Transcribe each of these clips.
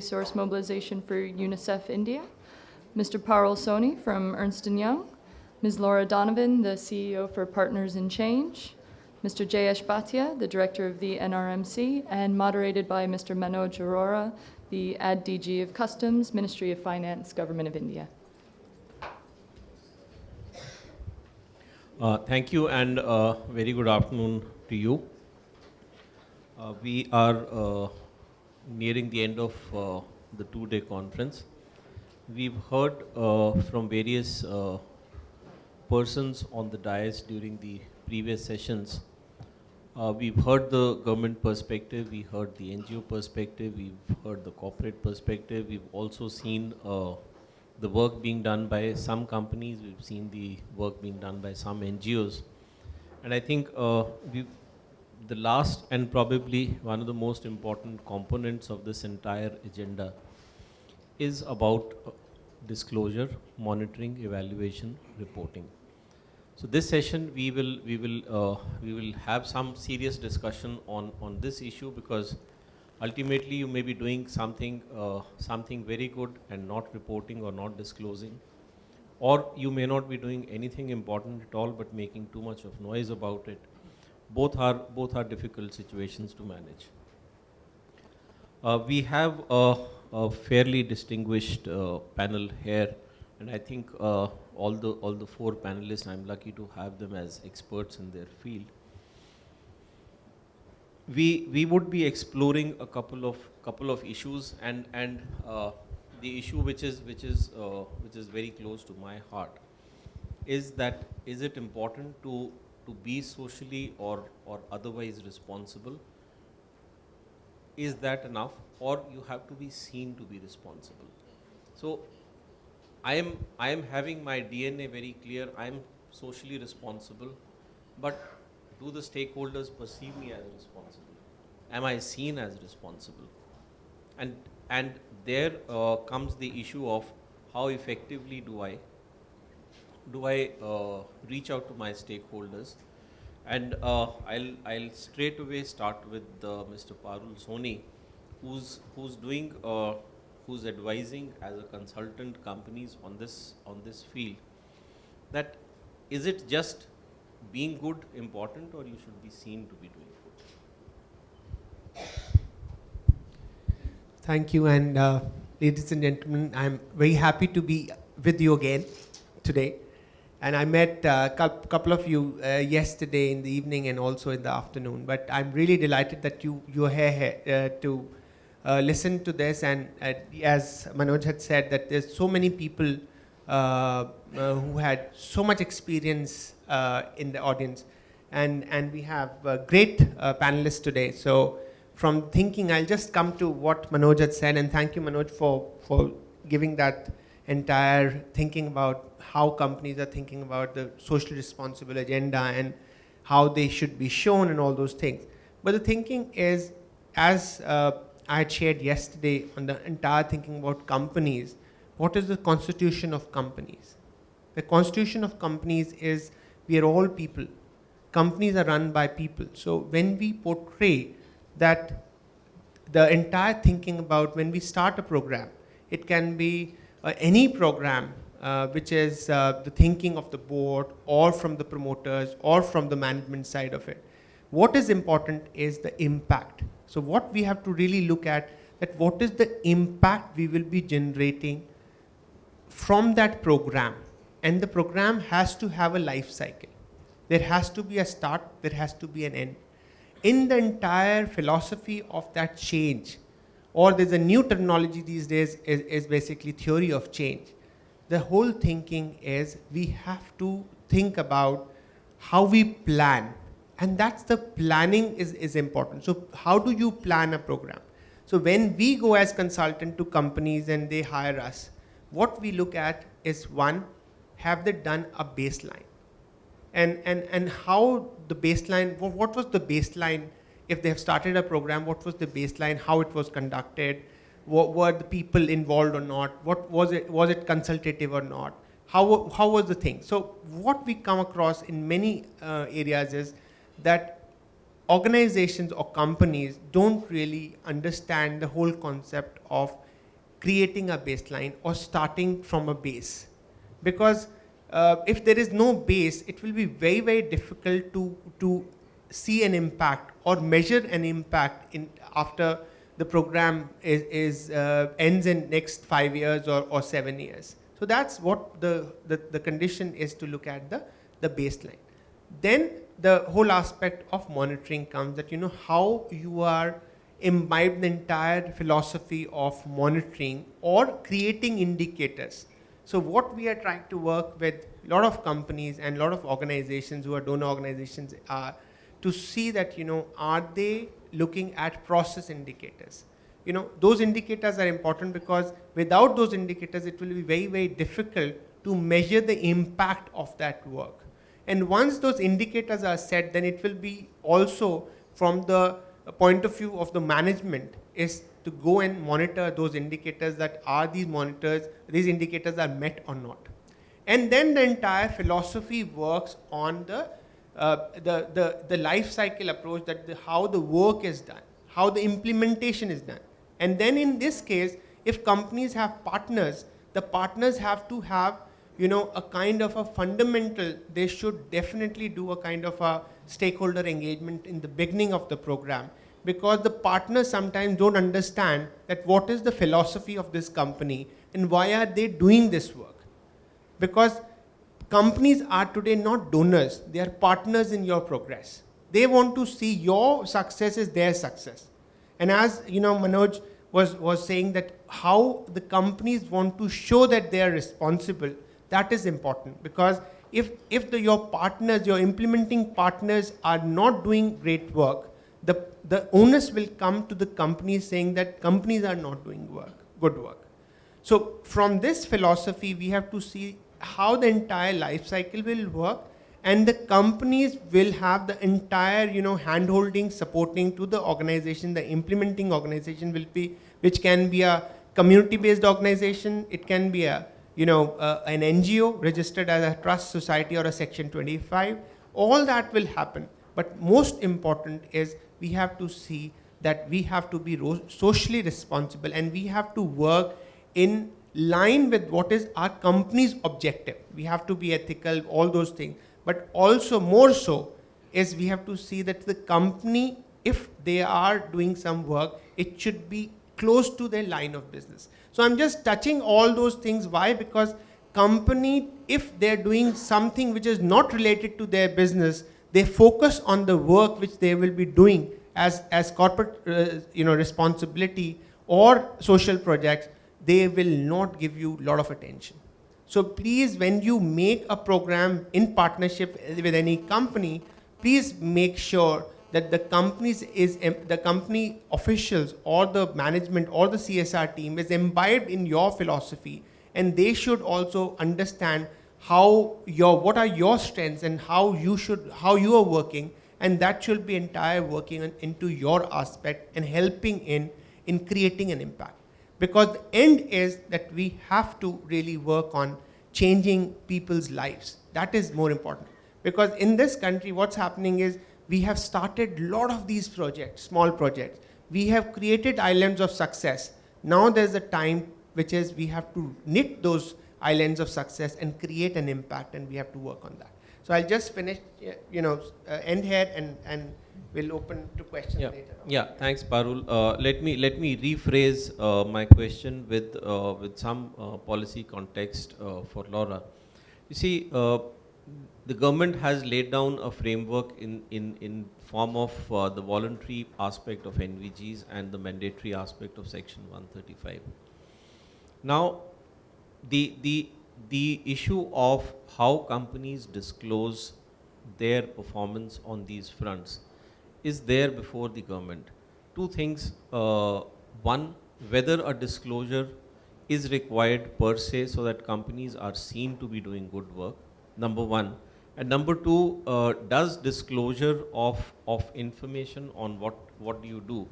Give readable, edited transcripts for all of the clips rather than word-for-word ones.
Resource Mobilization for UNICEF India, Mr. Parul Soni from Ernst & Young, Ms. Laura Donovan, the CEO for Partners in Change, Mr. Jayesh Bhatia, the Director of the NRMC, and moderated by Mr. Manoj Arora, the AD DG of Customs, Ministry of Finance, Government of India. Thank you, and very good afternoon to you. We are nearing the end of the two-day conference. We've heard from various persons on the dais during the previous sessions. We've heard the government perspective, we heard the NGO perspective, we've heard the corporate perspective, we've also seen the work being done by some companies, we've seen the work being done by some NGOs. And I think the last and probably one of the most important components of this entire agenda is about disclosure, monitoring, evaluation, reporting. So this session we will have some serious discussion on this issue, because ultimately you may be doing something very good and not reporting or not disclosing, or you may not be doing anything important at all but making too much of noise about it. Both are difficult situations to manage. We have a fairly distinguished panel here, and I think all the four panelists, I'm lucky to have them as experts in their field. We would be exploring a couple of issues, and the issue which is very close to my heart is that, is it important to be socially or otherwise responsible? Is that enough, or you have to be seen to be responsible? So I am having my DNA very clear. I am socially responsible, but do the stakeholders perceive me as responsible? Am I seen as responsible? And there comes the issue of how effectively do I reach out to my stakeholders. And I'll straight away start with Mr. Parul Soni, who's advising as a consultant companies on this field. That is it just being good important, or you should be seen to be doing good? Thank you, and ladies and gentlemen, I'm very happy to be with you again today. And I met a couple of you yesterday in the evening and also in the afternoon. But I'm really delighted that you're here to listen to this. And as Manoj had said, that there's so many people who had so much experience in the audience. And we have great panelists today. So from thinking, I'll just come to what Manoj had said. And thank you, Manoj, for giving that entire thinking about how companies are thinking about the socially responsible agenda and how they should be shown and all those things. But the thinking is, as I had shared yesterday on the entire thinking about companies, what is the constitution of companies? The constitution of companies is we are all people. Companies are run by people. So when we portray that, the entire thinking about when we start a program, it can be any program which is the thinking of the board or from the promoters or from the management side of it. What is important is the impact. So what we have to really look at, that what is the impact we will be generating from that program. And the program has to have a life cycle. There has to be a start, there has to be an end. In the entire philosophy of that change, or there's a new terminology these days, is basically theory of change. The whole thinking is we have to think about how we plan. And that's the planning is important. So how do you plan a program? So when we go as consultant to companies and they hire us, what we look at is, one, have they done a baseline? And how the baseline, what was the baseline? If they have started a program, what was the baseline, how it was conducted, what were the people involved or not, what was it consultative or not, how was the thing? So what we come across in many areas is that organizations or companies don't really understand the whole concept of creating a baseline or starting from a base. Because if there is no base, it will be very, very difficult to see an impact or measure an impact in after the program ends in next 5 years or 7 years. So that's what the condition is, to look at the baseline. Then the whole aspect of monitoring comes, that how you are imbibe the entire philosophy of monitoring or creating indicators. So what we are trying to work with a lot of companies and a lot of organizations who are donor organizations are to see that, are they looking at process indicators? Those indicators are important, because without those indicators, it will be very, very difficult to measure the impact of that work. And once those indicators are set, then it will be also from the point of view of the management is to go and monitor those indicators, that are these indicators are met or not. And then the entire philosophy works on the life cycle approach, that how the work is done, how the implementation is done. And then in this case, if companies have partners, the partners have to have a kind of a fundamental, they should definitely do a kind of a stakeholder engagement in the beginning of the program, because the partners sometimes don't understand that what is the philosophy of this company and why are they doing this work. Because companies are today not donors, they are partners in your progress. They want to see your success is their success. And as Manoj was saying, that how the companies want to show that they are responsible, that is important. Because if your partners, your implementing partners are not doing great work, the onus will come to the companies, saying that companies are not doing good work. So from this philosophy, we have to see how the entire life cycle will work, and the companies will have the entire hand-holding, supporting to the organization. The implementing organization will be, which can be a community-based organization, it can be an NGO registered as a trust society or a section 25. All that will happen. But most important is, we have to see that we have to be socially responsible, and we have to work in line with what is our company's objective. We have to be ethical, all those things. But also more so is, we have to see that the company, if they are doing some work, it should be close to their line of business. So I'm just touching all those things. Why? Because company, if they're doing something which is not related to their business, they focus on the work which they will be doing as corporate responsibility or social projects, they will not give you a lot of attention. So please, when you make a program in partnership with any company, please make sure that the company officials or the management or the CSR team is imbibed in your philosophy, and they should also understand what are your strengths and how you are working, and that should be entire working into your aspect and helping in creating an impact. Because the end is that we have to really work on changing people's lives. That is more important. Because in this country, what's happening is, we have started a lot of these projects, small projects. We have created islands of success. Now there's a time which is, we have to knit those islands of success and create an impact, and we have to work on that. So I'll just finish, end here, and we'll open to questions later on. Yeah, thanks, Parul. Let me rephrase my question with some policy context for Laura. You see, the government has laid down a framework in form of the voluntary aspect of NVGs and the mandatory aspect of Section 135. Now, the issue of how companies disclose their performance on these fronts is there before the government. Two things. One, whether a disclosure is required per se, so that companies are seen to be doing good work, number one. And number two, does disclosure of information on what do you do,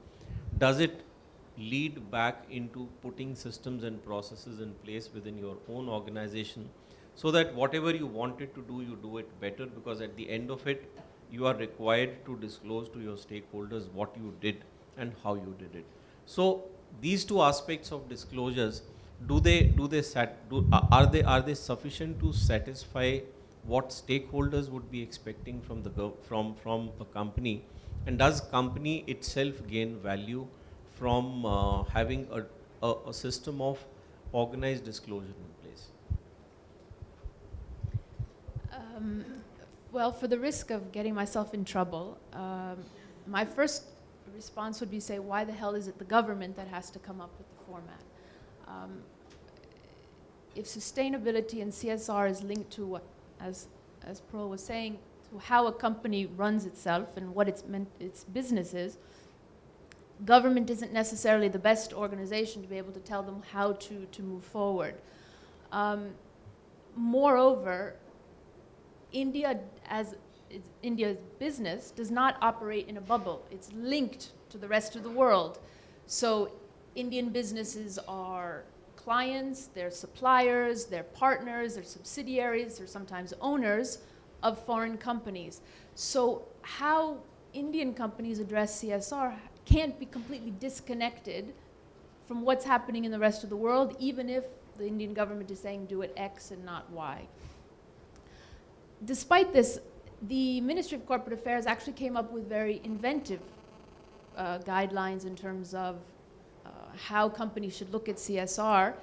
does it lead back into putting systems and processes in place within your own organization, so that whatever you wanted to do, you do it better, because at the end of it, you are required to disclose to your stakeholders what you did and how you did it. So these two aspects of disclosures, are they sufficient to satisfy what stakeholders would be expecting from from a company, and does company itself gain value from having a system of organized disclosure in place? Well, for the risk of getting myself in trouble, my first response would be say, why the hell is it the government that has to come up with the format? If sustainability and CSR is linked to what, as Pearl was saying, to how a company runs itself and what its business is, government isn't necessarily the best organization to be able to tell them how to move forward. Moreover, India's business does not operate in a bubble. It's linked to the rest of the world. So Indian businesses are clients, they're suppliers, they're partners, they're subsidiaries, they're sometimes owners of foreign companies. So how Indian companies address CSR can't be completely disconnected from what's happening in the rest of the world, even if the Indian government is saying do it X and not Y. Despite this, the Ministry of Corporate Affairs actually came up with very inventive guidelines in terms of how companies should look at CSR,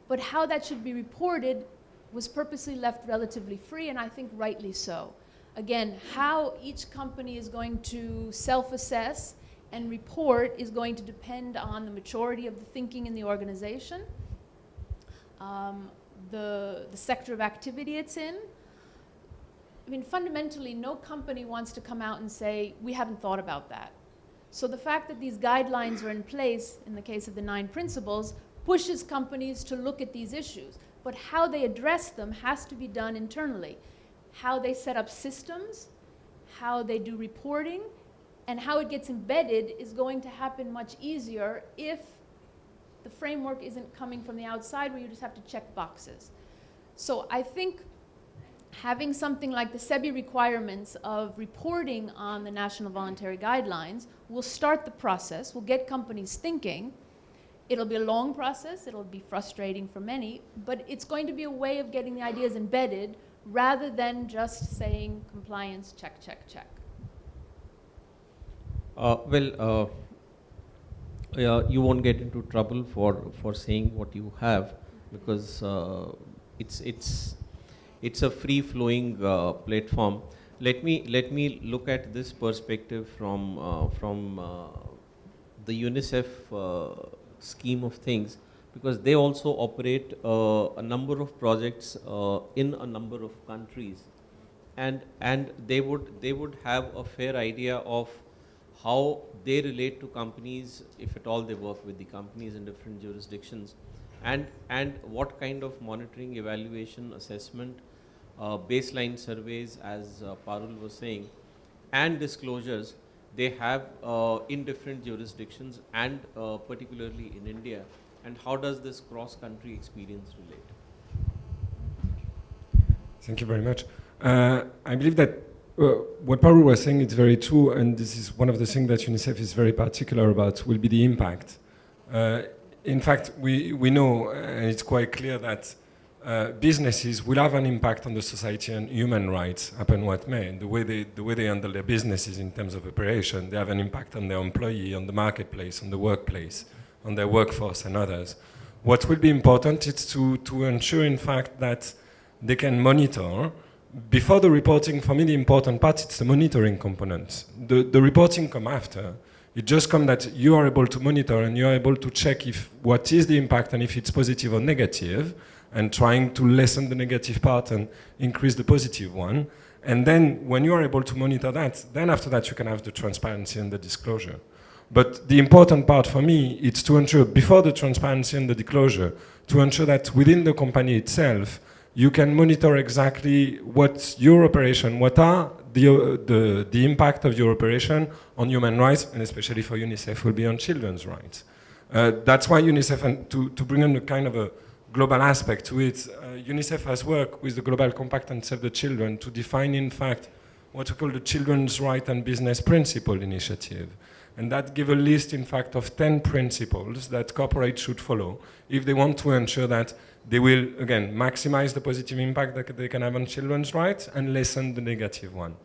but how that should be reported was purposely left relatively free, and I think rightly so. Again, how each company is going to self-assess and report is going to depend on the maturity of the thinking in the organization, the sector of activity it's in. I mean, fundamentally, no company wants to come out and say, we haven't thought about that. So the fact that these guidelines are in place, in the case of the 9 principles, pushes companies to look at these issues. But how they address them has to be done internally. How they set up systems, how they do reporting, and how it gets embedded is going to happen much easier if the framework isn't coming from the outside where you just have to check boxes. So I think having something like the SEBI requirements of reporting on the National Voluntary Guidelines will start the process, will get companies thinking. It'll be a long process, it'll be frustrating for many, but it's going to be a way of getting the ideas embedded rather than just saying compliance, check, check, check. You won't get into trouble for saying what you have, because it's a free-flowing platform. Let me look at this perspective from the UNICEF scheme of things, because they also operate a number of projects in a number of countries, and they would have a fair idea of how they relate to companies, if at all they work with the companies in different jurisdictions, and what kind of monitoring, evaluation, assessment, baseline surveys, as Parul was saying, and disclosures they have in different jurisdictions, and particularly in India, and how does this cross-country experience relate? Thank you very much. I believe that what Parul was saying is very true, and this is one of the things that UNICEF is very particular about, will be the impact. In fact, we know, and it's quite clear that businesses will have an impact on the society and human rights, happen what may. And the way they handle their businesses in terms of operation, they have an impact on their employee, on the marketplace, on the workplace, on their workforce and others. What will be important is to ensure, in fact, that they can monitor. Before the reporting, for me, the important part, it's the monitoring component. The reporting come after. It just comes that you are able to monitor and you are able to check if what is the impact and if it's positive or negative, and trying to lessen the negative part and increase the positive one. And then when you are able to monitor that, then after that you can have the transparency and the disclosure. But the important part for me is to ensure, before the transparency and the disclosure, to ensure that within the company itself, you can monitor exactly what's your operation, what are the impact of your operation on human rights, and especially for UNICEF will be on children's rights. That's why UNICEF, and to bring in a kind of a global aspect to it, UNICEF has worked with the Global Compact and Save the Children to define, in fact, what we call the Children's Right and Business Principle Initiative. And that give a list, in fact, of 10 principles that corporates should follow if they want to ensure that they will, again, maximize the positive impact that they can have on children's rights and lessen the negative one.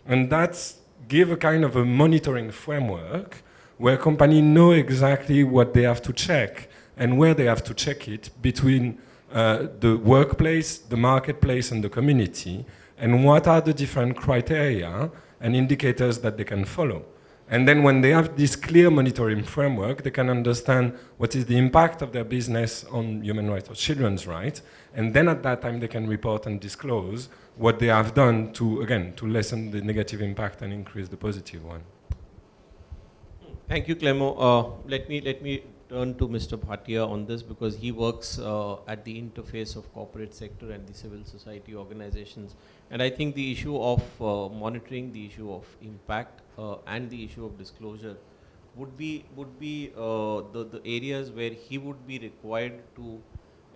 And that's give a kind of a monitoring framework where companies know exactly what they have to check and where they have to check it between the workplace, the marketplace, and the community, and what are the different criteria and indicators that they can follow. And then when they have this clear monitoring framework, they can understand what is the impact of their business on human rights or children's rights, and then at that time they can report and disclose what they have done to, again, to lessen the negative impact and increase the positive one. Thank you, Clément. Let me turn to Mr. Bhatia on this, because he works at the interface of corporate sector and the civil society organizations. And I think the issue of monitoring, the issue of impact, and the issue of disclosure would be the areas where he would be required to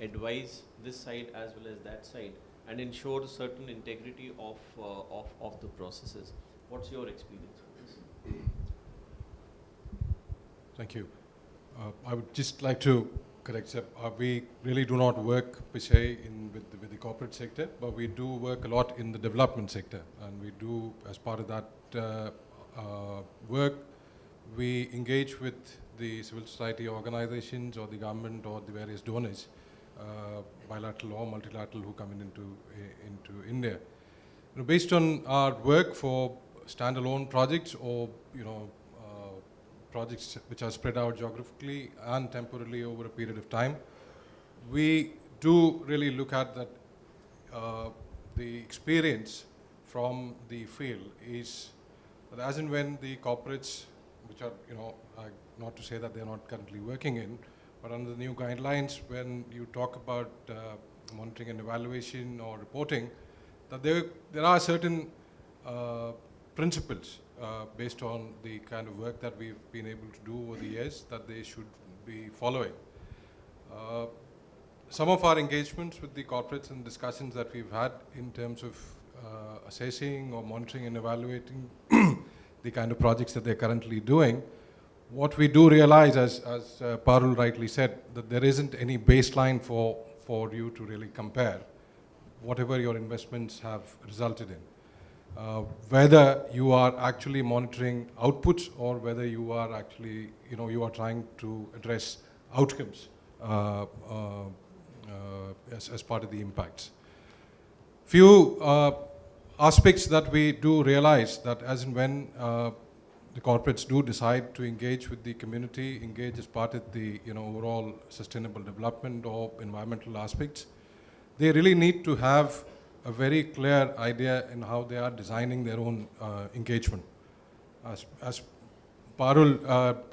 advise this side as well as that side and ensure certain integrity of the processes. What's your experience with this? Thank you. I would just like to correct, sir. We really do not work per se with the corporate sector, but we do work a lot in the development sector. And we do, as part of that work, we engage with the civil society organizations or the government or the various donors, bilateral or multilateral, who come into India. You know, based on our work for standalone projects or projects which are spread out geographically and temporarily over a period of time, we do really look at that. The experience from the field is that as and when the corporates, which are, not to say that they are not currently working in, but under the new guidelines, when you talk about monitoring and evaluation or reporting, that there are certain principles based on the kind of work that we've been able to do over the years that they should be following. Some of our engagements with the corporates and discussions that we've had in terms of assessing or monitoring and evaluating the kind of projects that they're currently doing, what we do realize, as Parul rightly said, that there isn't any baseline for you to really compare whatever your investments have resulted in. Whether you are actually monitoring outputs or whether you are actually, you are trying to address outcomes as part of the impacts. Few aspects that we do realize that as and when the corporates do decide to engage with the community, engage as part of the overall sustainable development or environmental aspects, they really need to have a very clear idea in how they are designing their own engagement. As Parul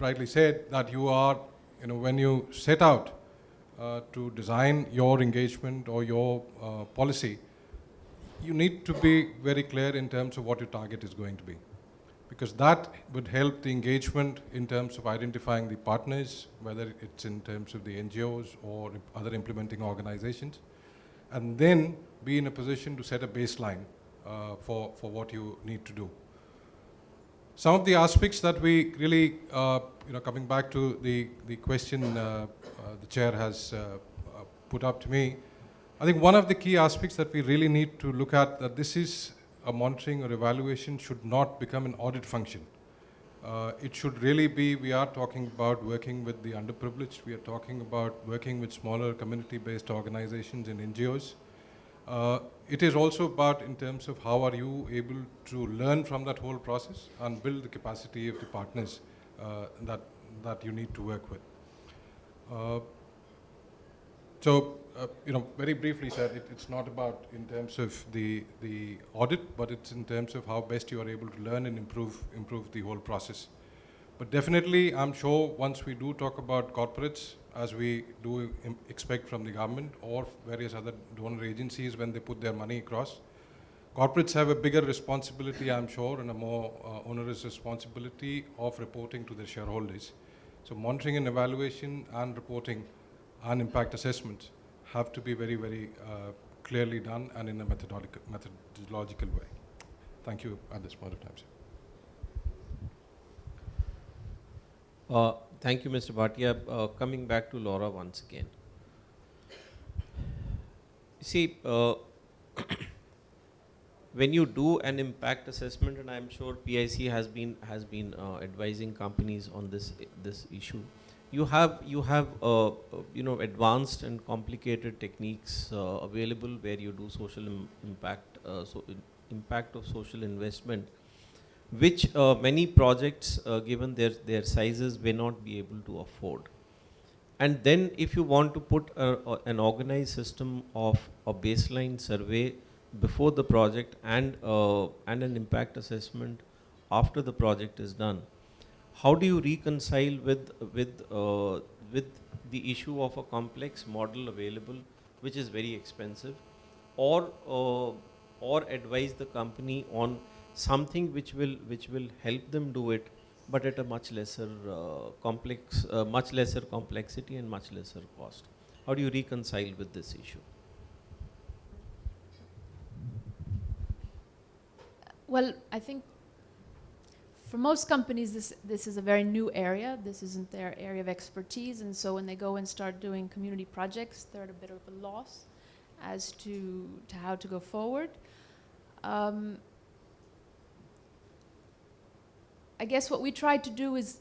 rightly said, that you are, when you set out to design your engagement or your policy, you need to be very clear in terms of what your target is going to be. Because that would help the engagement in terms of identifying the partners, whether it's in terms of the NGOs or other implementing organizations, and then be in a position to set a baseline for what you need to do. Some of the aspects that we really, coming back to the question the chair has put up to me, I think one of the key aspects that we really need to look at, that this is a monitoring or evaluation should not become an audit function. It should really be, we are talking about working with the underprivileged, we are talking about working with smaller community-based organizations and NGOs. It is also about in terms of how are you able to learn from that whole process and build the capacity of the partners that you need to work with. Very briefly, sir, it's not about in terms of the audit, but it's in terms of how best you are able to learn and improve the whole process. But definitely, I'm sure once we do talk about corporates, as we do expect from the government or various other donor agencies when they put their money across, corporates have a bigger responsibility, I'm sure, and a more onerous responsibility of reporting to their shareholders. So monitoring and evaluation and reporting and impact assessments have to be very, very clearly done and in a methodological way. Thank you at this point of time, sir. Thank you, Mr. Bhatia. Coming back to Laura once again. See, when you do an impact assessment, and I'm sure PIC has been advising companies on this issue, you have advanced and complicated techniques available where you do social impact, impact of social investment, which many projects, given their sizes, may not be able to afford. And then if you want to put an organized system of a baseline survey before the project and an impact assessment after the project is done, how do you reconcile with the issue of a complex model available, which is very expensive, or advise the company on something which will help them do it, but at a much lesser much lesser complexity and much lesser cost? How do you reconcile with this issue? Well, I think for most companies, this is a very new area. This isn't their area of expertise, and so when they go and start doing community projects, they're at a bit of a loss as to how to go forward. I guess what we tried to do is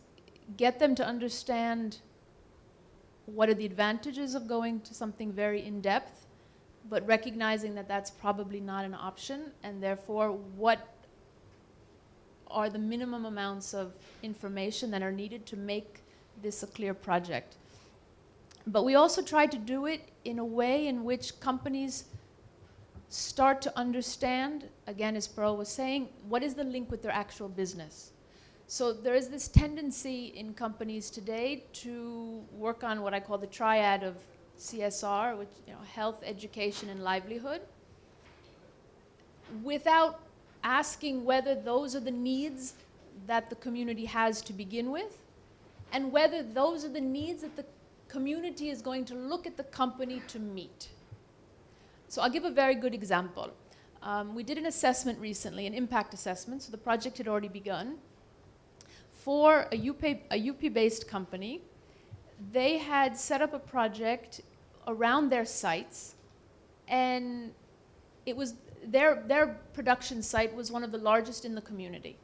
get them to understand what are the advantages of going to something very in-depth, but recognizing that that's probably not an option, and therefore what are the minimum amounts of information that are needed to make this a clear project. But we also tried to do it in a way in which companies start to understand, again, as Pearl was saying, what is the link with their actual business. So there is this tendency in companies today to work on what I call the triad of CSR, which, health, education, and livelihood, without asking whether those are the needs that the community has to begin with, and whether those are the needs that the community is going to look at the company to meet. So I'll give a very good example. We did an assessment recently, an impact assessment, so the project had already begun, for a UP-based company. They had set up a project around their sites, and it was their production site was one of the largest in the community.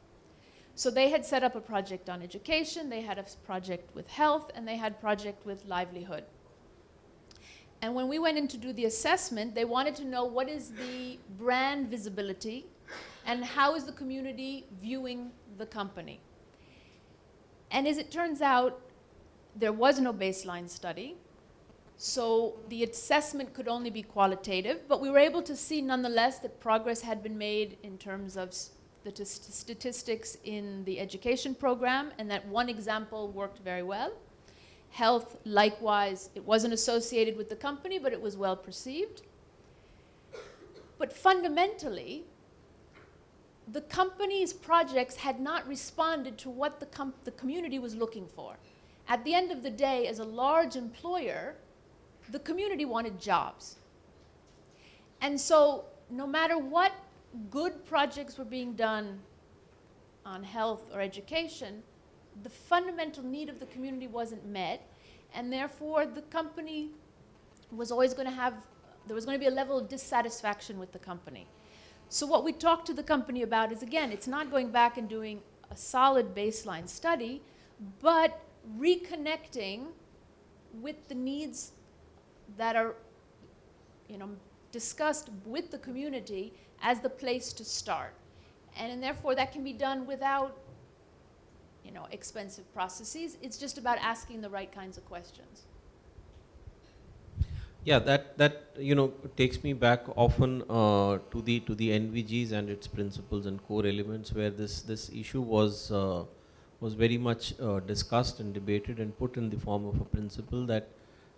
So they had set up a project on education, they had a project with health, and they had a project with livelihood. And when we went in to do the assessment, they wanted to know what is the brand visibility and how is the community viewing the company. And as it turns out, there was no baseline study, so the assessment could only be qualitative, but we were able to see nonetheless that progress had been made in terms of the statistics in the education program, and that one example worked very well. Health, likewise, it wasn't associated with the company, but it was well perceived. But fundamentally, the company's projects had not responded to what the community was looking for. At the end of the day, as a large employer, the community wanted jobs. And so no matter what good projects were being done on health or education, the fundamental need of the community wasn't met, and therefore the company was always going to have, there was going to be a level of dissatisfaction with the company. So what we talked to the company about is, again, it's not going back and doing a solid baseline study, but reconnecting with the needs that are, discussed with the community as the place to start. And therefore that can be done without, expensive processes. It's just about asking the right kinds of questions. Yeah, that takes me back often to the NVGs and its principles and core elements, where this issue was very much discussed and debated and put in the form of a principle that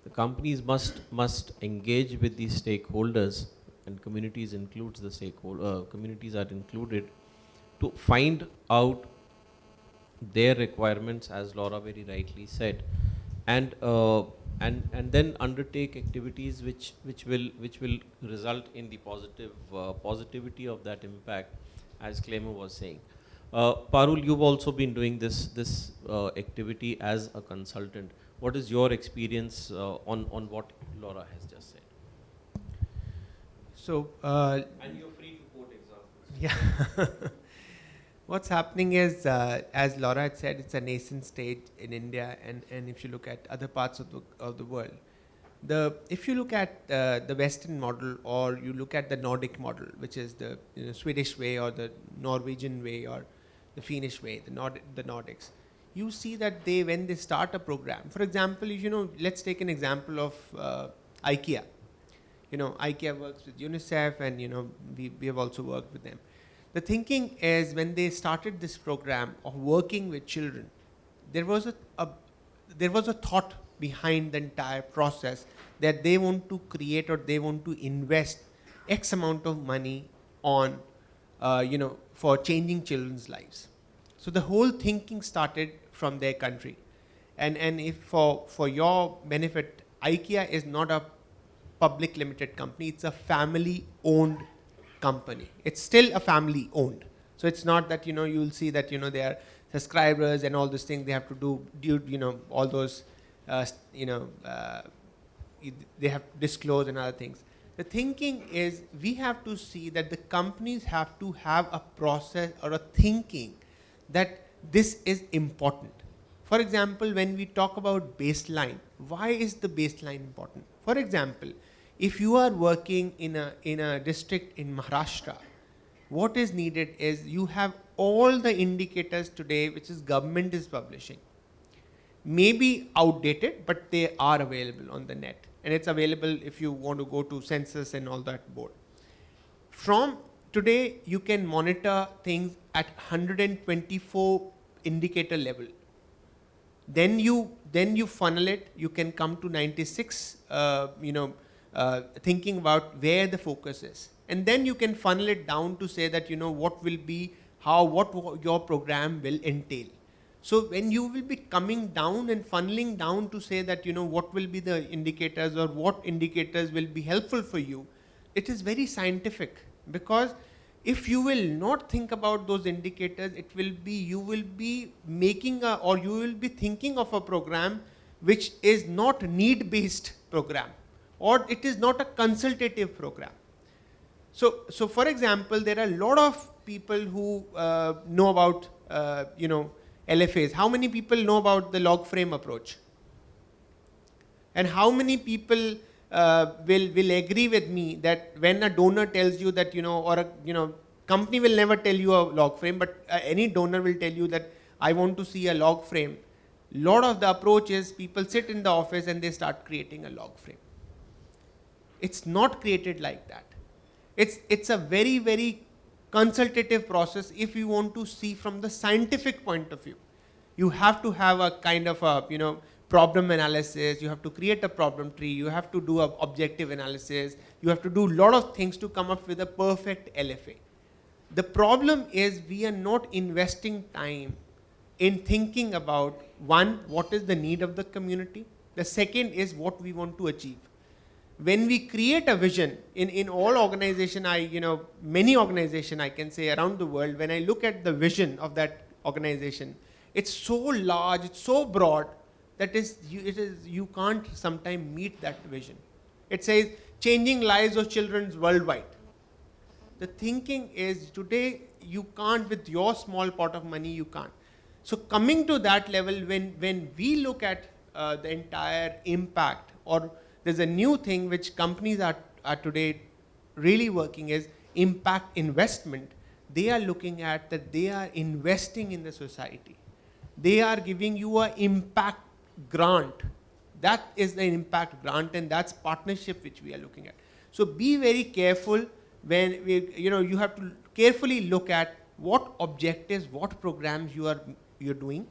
the companies must engage with the stakeholders, and communities includes the stakeholder. Communities are included to find out their requirements, as Laura very rightly said, and then undertake activities which will result in the positivity of that impact, as Clemo was saying. Parul, you've also been doing this activity as a consultant. What is your experience on what Laura has just said? So, And you're free to quote examples. yeah. What's happening is, as Laura had said, it's a nascent stage in India, and if you look at other parts of the world, if you look at the Western model, or you look at the Nordic model, which is the Swedish way, or the Norwegian way, or the Finnish way, the Nordics, you see that when they start a program, for example, let's take an example of IKEA. IKEA works with UNICEF, and we have also worked with them. The thinking is, when they started this program of working with children, there was a thought behind the entire process, that they want to create, or they want to invest X amount of money on, for changing children's lives. So the whole thinking started from their country, and if for your benefit, IKEA is not a public limited company; it's a family-owned company. It's still a family owned. So it's not that, you'll see that, they are subscribers and all those things, they have to do, all those, they have to disclose and other things. The thinking is, we have to see that the companies have to have a process or a thinking that this is important. For example, when we talk about baseline, why is the baseline important? For example, if you are working in a district in Maharashtra, what is needed is, you have all the indicators today which is government is publishing. Maybe outdated, but they are available on the net, and it's available if you want to go to census and all that board. From today, you can monitor things at 124 indicator level. Then you funnel it. You can come to 96. Thinking about where the focus is, and then you can funnel it down to say that what will be what your program will entail. So when you will be coming down and funneling down to say that what will be the indicators, or what indicators will be helpful for you, it is very scientific, because if you will not think about those indicators, you will be making or you will be thinking of a program which is not need-based program, or it is not a consultative program. So for example, there are a lot of people who know about LFAs. How many people know about the log frame approach? And how many people will agree with me that when a donor tells you that, or a company will never tell you a log frame, but any donor will tell you that I want to see a log frame. Lot of the approach is, people sit in the office and they start creating a log frame. It's not created like that. It's a very, very consultative process. If you want to see from the scientific point of view, you have to have a kind of a problem analysis. You have to create a problem tree. You have to do an objective analysis. You have to do a lot of things to come up with a perfect LFA. The problem is, we are not investing time in thinking about, one, what is the need of the community. The second is what we want to achieve. When we create a vision in all organization, many organization I can say around the world, when I look at the vision of that organization, it's so large, it's so broad, that you can't sometimes meet that vision. It says changing lives of children worldwide. The thinking is, today you can't, with your small pot of money, you can't. So coming to that level, when we look at the entire impact, or there's a new thing which companies are today really working, is impact investment. They are looking at that they are investing in the society. They are giving you an impact grant. That is the impact grant, and that's partnership which we are looking at. So be very careful when you have to carefully look at what objectives, what programs you're doing.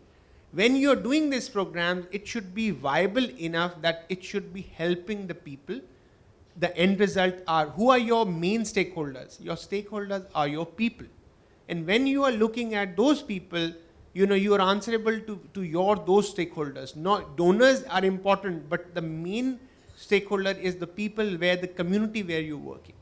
When you're doing these programs, it should be viable enough that it should be helping the people. The end result are, who are your main stakeholders? Your stakeholders are your people. And when you are looking at those people, you are answerable to those stakeholders. Not donors are important, but the main stakeholder is the people, where the community where you're working.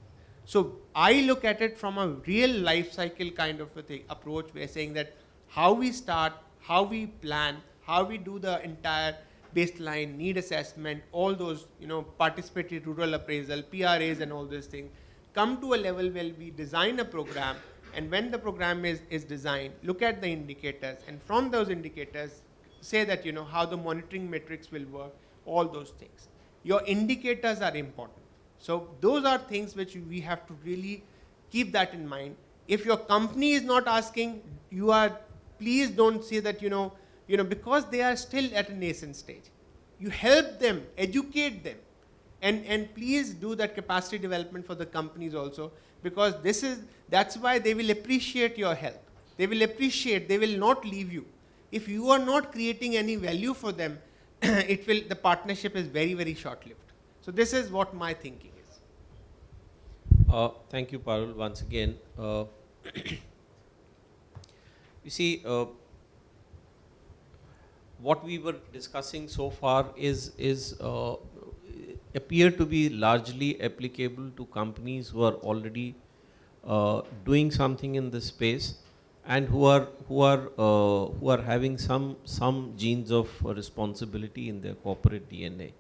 So I look at it from a real life cycle kind of a thing, approach. We're saying that how we start, how we plan, how we do the entire baseline need assessment, all those, participatory rural appraisal, PRAs and all those things, come to a level where we design a program, and when the program is designed, look at the indicators, and from those indicators, say that, how the monitoring metrics will work, all those things. Your indicators are important. So those are things which we have to really keep that in mind. If your company is not asking, please don't say that, because they are still at a nascent stage. You help them, educate them, and please do that capacity development for the companies also, because that's why they will appreciate your help. They will not leave you. If you are not creating any value for them, the partnership is very, very short-lived. So this is what my thinking is. Thank you, Parul, once again. You see, what we were discussing so far is appear to be largely applicable to companies who are already doing something in this space, and who are having some genes of responsibility in their corporate DNA.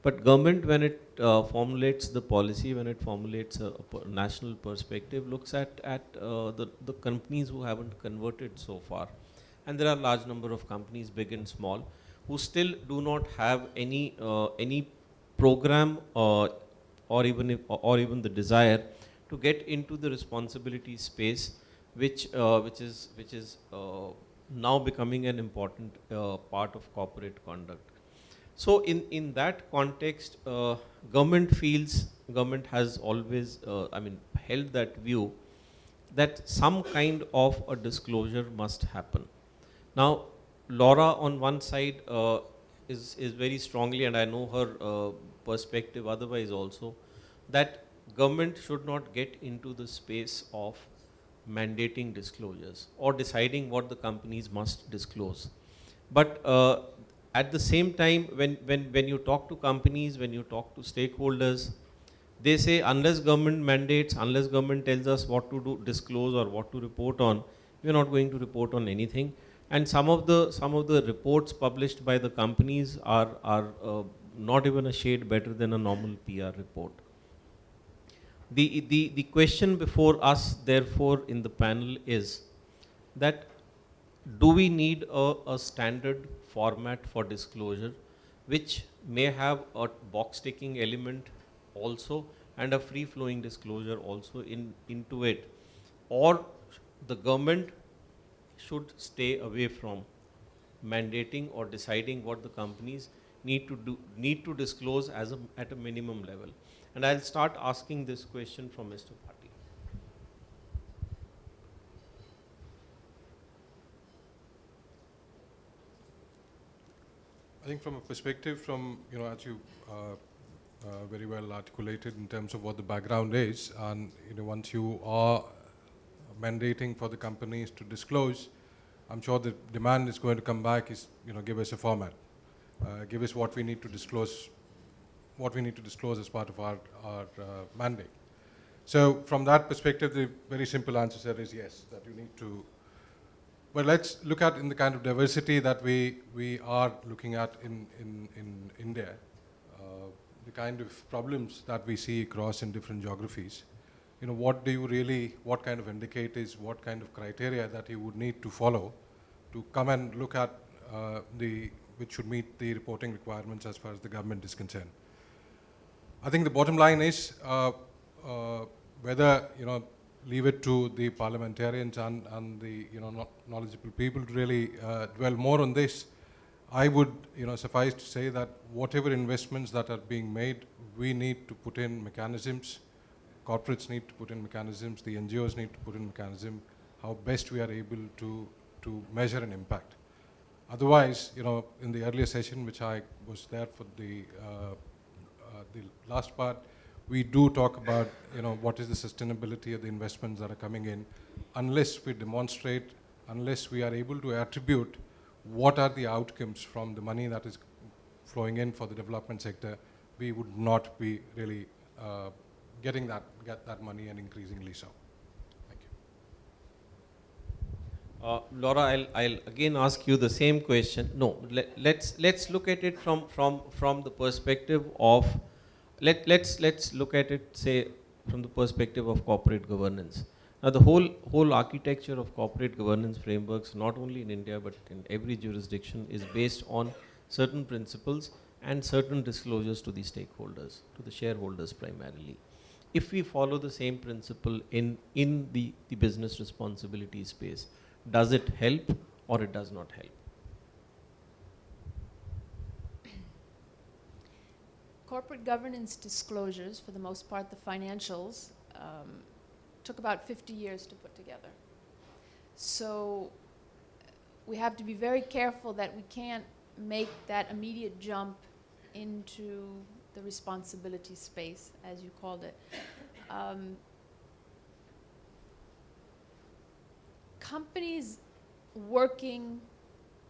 But government, when it formulates the policy, when it formulates a national perspective, looks at the companies who haven't converted so far. And there are a large number of companies, big and small, who still do not have any program or even the desire to get into the responsibility space, which is now becoming an important part of corporate conduct. So in that context, government has always held that view that some kind of a disclosure must happen. Now, Laura on one side is very strongly, and I know her perspective otherwise also, that government should not get into the space of mandating disclosures or deciding what the companies must disclose. But at the same time, when you talk to companies, when you talk to stakeholders, they say unless government mandates, unless government tells us what to disclose or what to report on, we're not going to report on anything. And some of the reports published by the companies are not even a shade better than a normal PR report. The question before us, therefore, in the panel is that do we need a standard format for disclosure, which may have a box ticking element also and a free flowing disclosure also into it, or the government should stay away from mandating or deciding what the companies need to disclose at a minimum level? And I'll start asking this question from Mr. Bhatti. I think from a perspective as you very well articulated in terms of what the background is, and once you are mandating for the companies to disclose, I'm sure the demand is going to come back is, give us a format, give us what we need to disclose as part of our mandate. So from that perspective, the very simple answer, sir, is yes, that you need to. But let's look at in the kind of diversity that we are looking at in India, the kind of problems that we see across in different geographies. What kind of indicators, what kind of criteria that you would need to follow to come and look at which should meet the reporting requirements as far as the government is concerned. I think the bottom line is whether leave it to the parliamentarians and the knowledgeable people to really dwell more on this. I would suffice to say that whatever investments that are being made, we need to put in mechanisms. Corporates need to put in mechanisms. The NGOs need to put in mechanism. How best we are able to measure an impact. Otherwise, in the earlier session, which I was there for the last part, we do talk about what is the sustainability of the investments that are coming in. Unless we demonstrate, unless we are able to attribute what are the outcomes from the money that is flowing in for the development sector, we would not be really get that money, and increasingly so. Thank you. Laura, I'll again ask you the same question. No, let's look at it from the perspective of let's look at it, say, from the perspective of corporate governance. Now, the whole architecture of corporate governance frameworks, not only in India but in every jurisdiction, is based on certain principles and certain disclosures to the stakeholders, to the shareholders primarily. If we follow the same principle in the business responsibility space, does it help or it does not help? Corporate governance disclosures, for the most part the financials, took about 50 years to put together. So we have to be very careful that we can't make that immediate jump into the responsibility space, as you called it. Companies working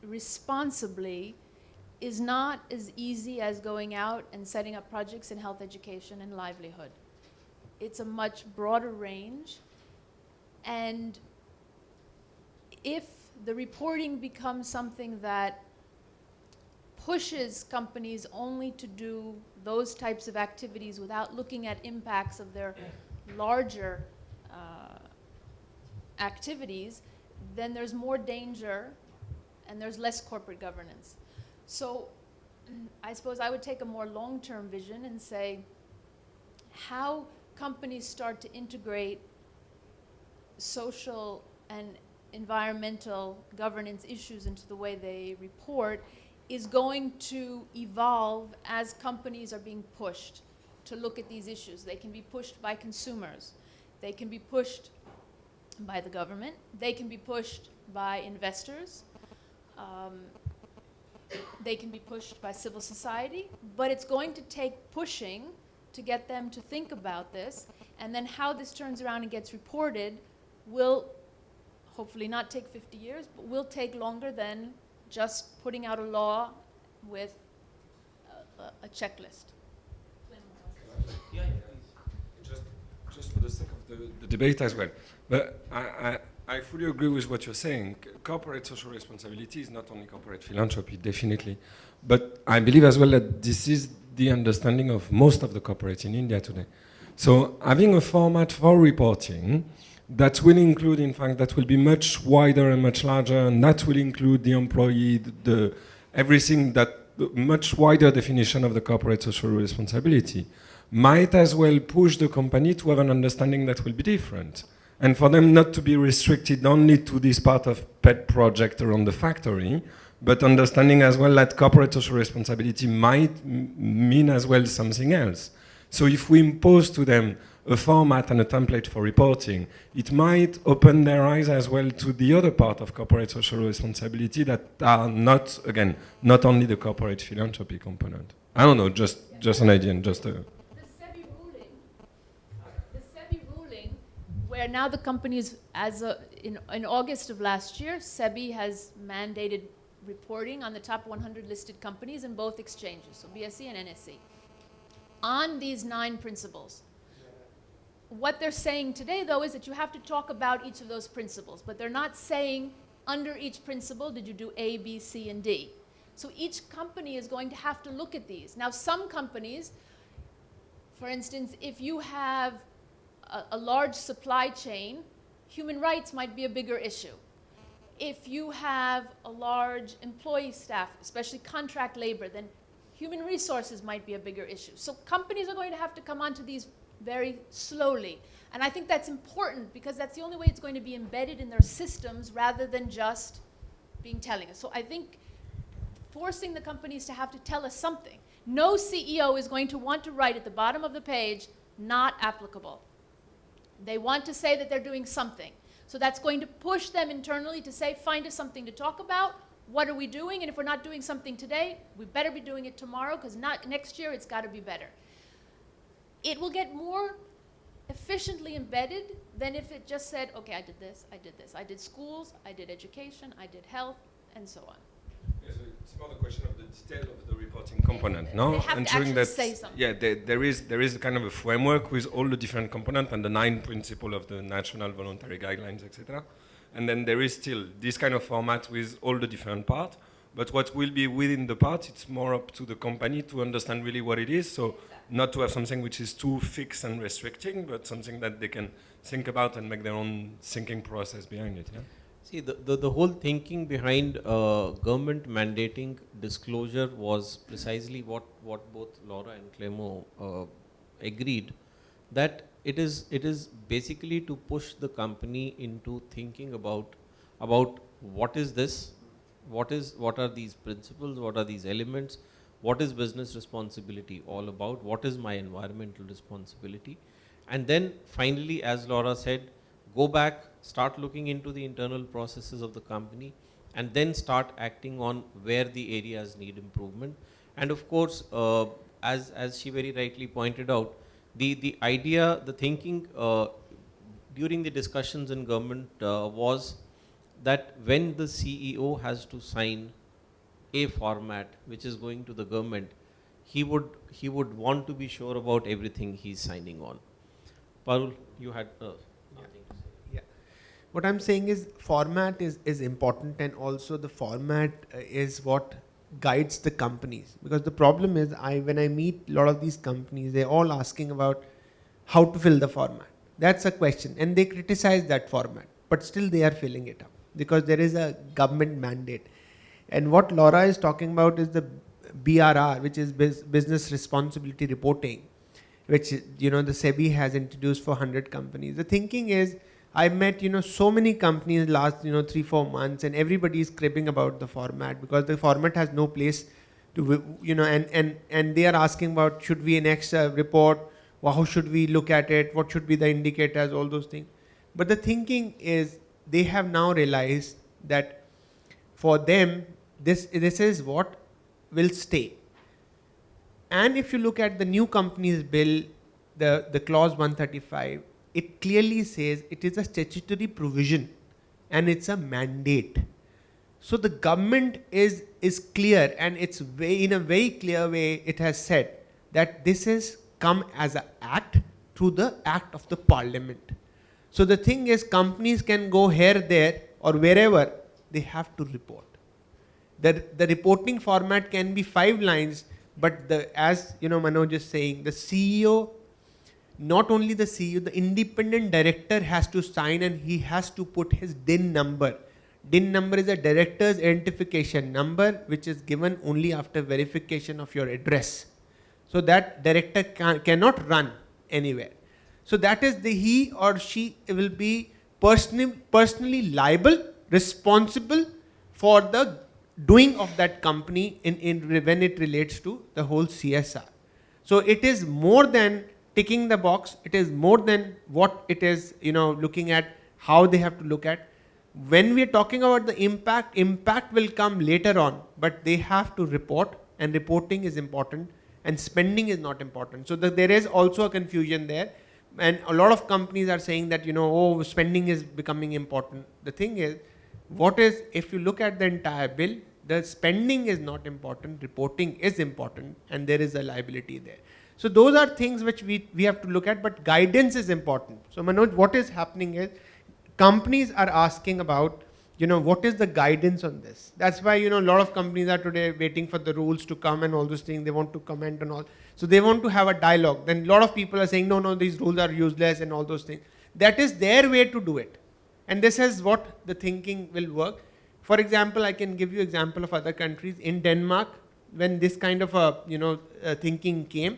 responsibly is not as easy as going out and setting up projects in health education and livelihood. It's a much broader range, and if the reporting becomes something that pushes companies only to do those types of activities without looking at impacts of their larger activities, then there's more danger and there's less corporate governance. So I suppose I would take a more long-term vision and say how companies start to integrate social and environmental governance issues into the way they report is going to evolve as companies are being pushed to look at these issues. They can be pushed by consumers. They can be pushed by the government. They can be pushed by investors. They can be pushed by civil society. But it's going to take pushing to get them to think about this. And then how this turns around and gets reported will hopefully not take 50 years, but will take longer than just putting out a law with a checklist. Just for the sake of the debate as well. But I fully agree with what you're saying. Corporate social responsibility is not only corporate philanthropy, definitely. But I believe as well that this is the understanding of most of the corporates in India today. So having a format for reporting that will include, in fact, that will be much wider and much larger, and that will include the employee, everything, that much wider definition of the corporate social responsibility might as well push the company to have an understanding that will be different. And for them not to be restricted only to this part of pet project around the factory, but understanding as well that corporate social responsibility might mean as well something else. So if we impose to them a format and a template for reporting, it might open their eyes as well to the other part of corporate social responsibility that are not, again, not only the corporate philanthropy component. I don't know, just an idea and just a... The SEBI ruling, where now the companies, in August of last year, SEBI has mandated reporting on the top 100 listed companies in both exchanges, so BSE and NSE, on these 9 principles. What they're saying today, though, is that you have to talk about each of those principles, but they're not saying under each principle, did you do A, B, C, and D? So each company is going to have to look at these. Now, some companies, for instance, if you have a large supply chain, human rights might be a bigger issue. If you have a large employee staff, especially contract labor, then human resources might be a bigger issue. So companies are going to have to come onto these very slowly. And I think that's important because that's the only way it's going to be embedded in their systems rather than just being telling us. So I think forcing the companies to have to tell us something. No CEO is going to want to write at the bottom of the page, not applicable. They want to say that they're doing something. So that's going to push them internally to say, find us something to talk about. What are we doing? And if we're not doing something today, we better be doing it tomorrow because next year it's got to be better. It will get more efficiently embedded than if it just said, okay, I did this, I did schools, I did education, I did health, and so on. Yes, It's more the question of the detail of the reporting component, no? They have to Ensuring actually that, say something. yeah, there is kind of a framework with all the different components and the 9 principles of the national voluntary guidelines, etc. And then there is still this kind of format with all the different parts. But what will be within the part, it's more up to the company to understand really what it is. So not to have something which is too fixed and restricting, but something that they can think about and make their own thinking process behind it. Yeah? See, the whole thinking behind government mandating disclosure was precisely what both Laura and Clemo agreed, that it is basically to push the company into thinking about what is this, what are these principles, what are these elements, what is business responsibility all about, what is my environmental responsibility, and then finally, as Laura said, go back, start looking into the internal processes of the company, and then start acting on where the areas need improvement. And of course, as she very rightly pointed out, the idea, the thinking during the discussions in government was that when the CEO has to sign a format which is going to the government, he would want to be sure about everything he's signing on. Parul, you had nothing to say. Yeah. What I'm saying is format is important, and also the format is what guides the companies. Because the problem is, when I meet a lot of these companies, they're all asking about how to fill the format. That's a question. And they criticize that format, but still they are filling it up because there is a government mandate. And what Laura is talking about is the BRR, which is business responsibility reporting, which the SEBI has introduced for 100 companies. The thinking is, I met so many companies last 3-4 months, and everybody is cribbing about the format because the format has no place to and they are asking about, should we next report, or how should we look at it, what should be the indicators, all those things. But the thinking is, they have now realized that for them this is what will stay. And if you look at the new companies bill, the clause 135, it clearly says it is a statutory provision and it's a mandate. So the government is clear, and it's in a very clear way it has said that this is come as an act through the act of the parliament. So the thing is, companies can go here, there or wherever, they have to report. The reporting format can be 5 lines, but as Manoj is saying, the CEO, not only the CEO, the independent director has to sign, and he has to put his DIN number. DIN number is a director's identification number, which is given only after verification of your address. So that director cannot run anywhere. So that is he or she will be personally liable, responsible for the doing of that company when it relates to the whole CSR. So it is more than ticking the box. It is more than what it is, looking at how they have to look at. When we are talking about the impact will come later on, but they have to report, and reporting is important, and spending is not important. So there is also a confusion there. And a lot of companies are saying that, spending is becoming important. The thing is, if you look at the entire bill, the spending is not important, reporting is important, and there is a liability there. So those are things which we have to look at, but guidance is important. So Manoj, what is happening is, companies are asking about, what is the guidance on this? That's why, a lot of companies are today waiting for the rules to come and all those things. They want to comment and all. So they want to have a dialogue. Then a lot of people are saying, no, these rules are useless and all those things. That is their way to do it. And this is what the thinking will work. For example, I can give you example of other countries. In Denmark, when this kind of thinking came,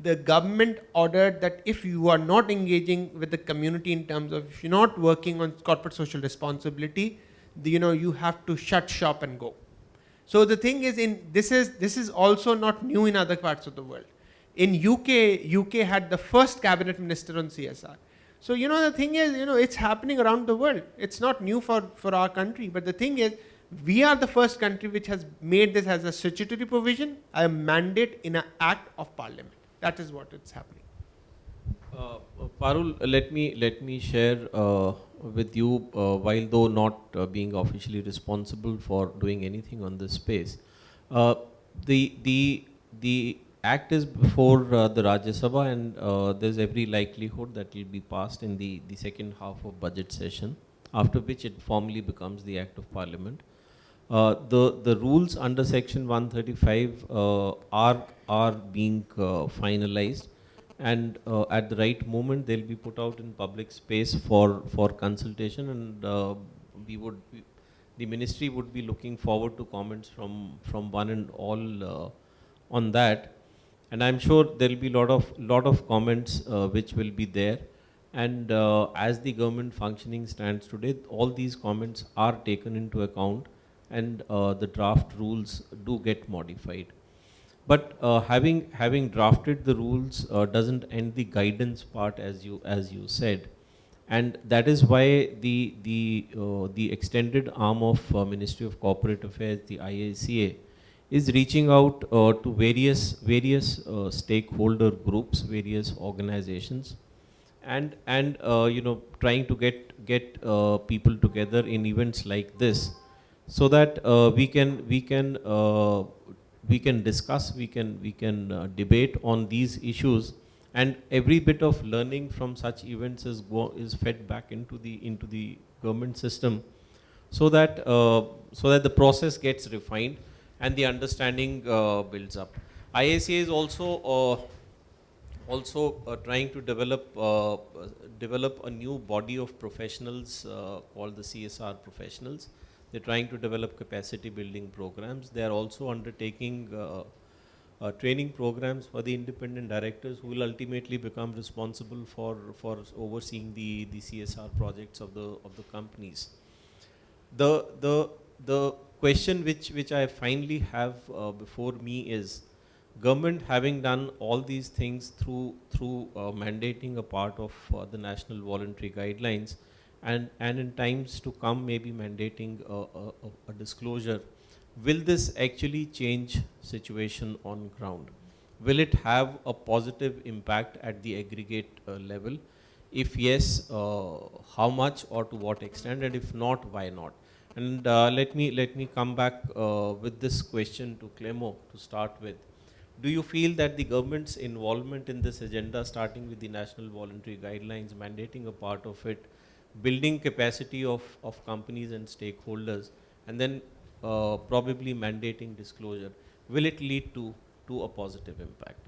the government ordered that if you are not engaging with the community in terms of, if you're not working on corporate social responsibility, you have to shut shop and go. So the thing is, this is also not new in other parts of the world. In UK had the first cabinet minister on CSR. So the thing is, it's happening around the world. It's not new for our country, but the thing is, we are the first country which has made this as a statutory provision, a mandate in an act of parliament. That is what it's happening. Parul, let me share with you, while though not being officially responsible for doing anything on this space, Uh, the act is before the Rajya Sabha, and there's every likelihood that it will be passed in the second half of budget session, after which it formally becomes the Act of Parliament. The rules under Section 135 are being finalized, and at the right moment they'll be put out in public space for consultation, and the ministry would be looking forward to comments from one and all on that. And I'm sure there'll be lot of comments which will be there. And as the government functioning stands today, all these comments are taken into account, and the draft rules do get modified. But having drafted the rules doesn't end the guidance part, as you said, and that is why the extended arm of Ministry of Corporate Affairs, the IACA, is reaching out to various stakeholder groups, various organizations, and trying to get people together in events like this, so that we can discuss, we can debate on these issues, and every bit of learning from such events is fed back into the government system, so that the process gets refined and the understanding builds up. IACA is also trying to develop a new body of professionals called the CSR professionals. They're trying to develop capacity building programs. They are also undertaking training programs for the independent directors, who will ultimately become responsible for overseeing the CSR projects of the companies. The question which I finally have before me is, government having done all these things through mandating a part of the national voluntary guidelines, and in times to come maybe mandating a disclosure, will this actually change situation on ground? Will it have a positive impact at the aggregate level? If yes, how much or to what extent, and if not, why not? And let me come back with this question to Clemo to start with. Do you feel that the government's involvement in this agenda, starting with the national voluntary guidelines, mandating a part of it, building capacity of companies and stakeholders, and then probably mandating disclosure, will it lead to a positive impact?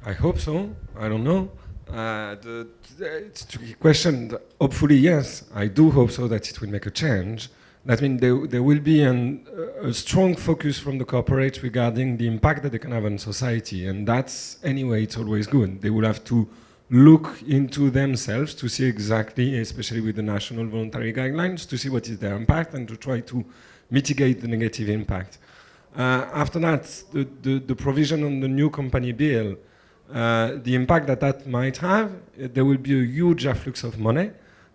I hope so. I don't know. It's a tricky question. Hopefully, yes. I do hope so, that it will make a change. That means there will be a strong focus from the corporate regarding the impact that they can have on society. And that's, anyway, it's always good. They will have to look into themselves to see exactly, especially with the national voluntary guidelines, to see what is their impact and to try to mitigate the negative impact. After that, the provision on the new company bill, the impact that might have, there will be a huge afflux of money,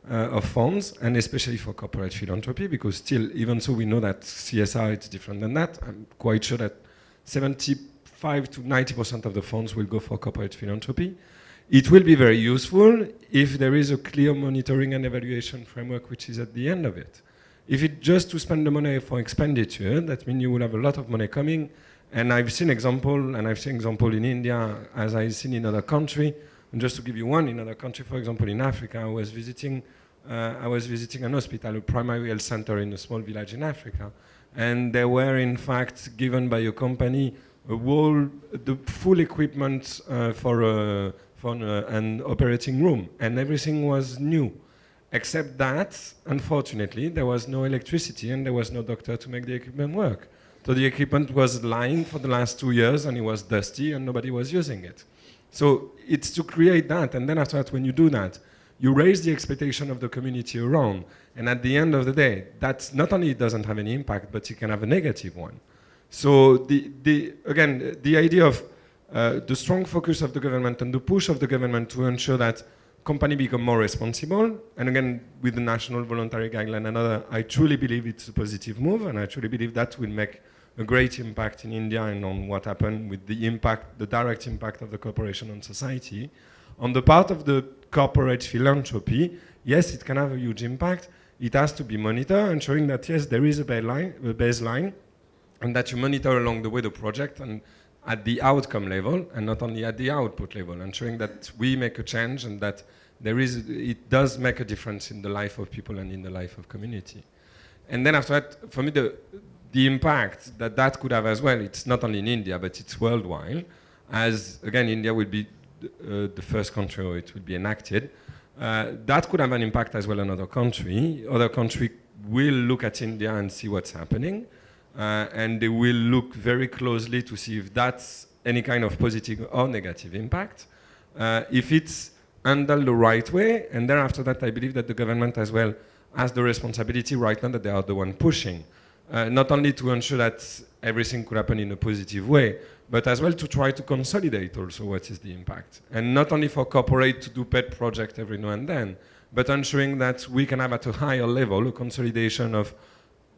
of funds, and especially for corporate philanthropy, because still, even so, we know that CSR is different than that. I'm quite sure that 75 to 90% of the funds will go for corporate philanthropy. It will be very useful if there is a clear monitoring and evaluation framework which is at the end of it. If it's just to spend the money for expenditure, that means you will have a lot of money coming. And I've seen example in India, as I've seen in other countries. And just to give you one, in other country, for example, in Africa, I was visiting an hospital, a primary health center in a small village in Africa. And they were, in fact, given by a company the full equipment for an operating room. And everything was new. Except that, unfortunately, there was no electricity and there was no doctor to make the equipment work. So the equipment was lying for the last 2 years and it was dusty and nobody was using it. So it's to create that, and then after that, when you do that, you raise the expectation of the community around, and at the end of the day, that's not only it doesn't have any impact, but it can have a negative one. So again, the idea of the strong focus of the government and the push of the government to ensure that companies become more responsible, and again, with the national voluntary guideline and other, I truly believe it's a positive move, and I truly believe that will make a great impact in India and on what happened with the impact, the direct impact of the corporation on society. On the part of the corporate philanthropy, yes, it can have a huge impact. It has to be monitored, ensuring that, yes, there is a baseline, and that you monitor along the way the project and at the outcome level and not only at the output level, ensuring that we make a change and that it does make a difference in the life of people and in the life of community. And then after that, for me, the impact that could have as well, it's not only in India, but it's worldwide, as again, India will be the first country where it will be enacted. That could have an impact as well on other country. Other country will look at India and see what's happening. And they will look very closely to see if that's any kind of positive or negative impact. If it's handled the right way, and then after that, I believe that the government as well has the responsibility right now that they are the one pushing, not only to ensure that everything could happen in a positive way, but as well to try to consolidate also what is the impact. And not only for corporate to do pet project every now and then, but ensuring that we can have at a higher level a consolidation of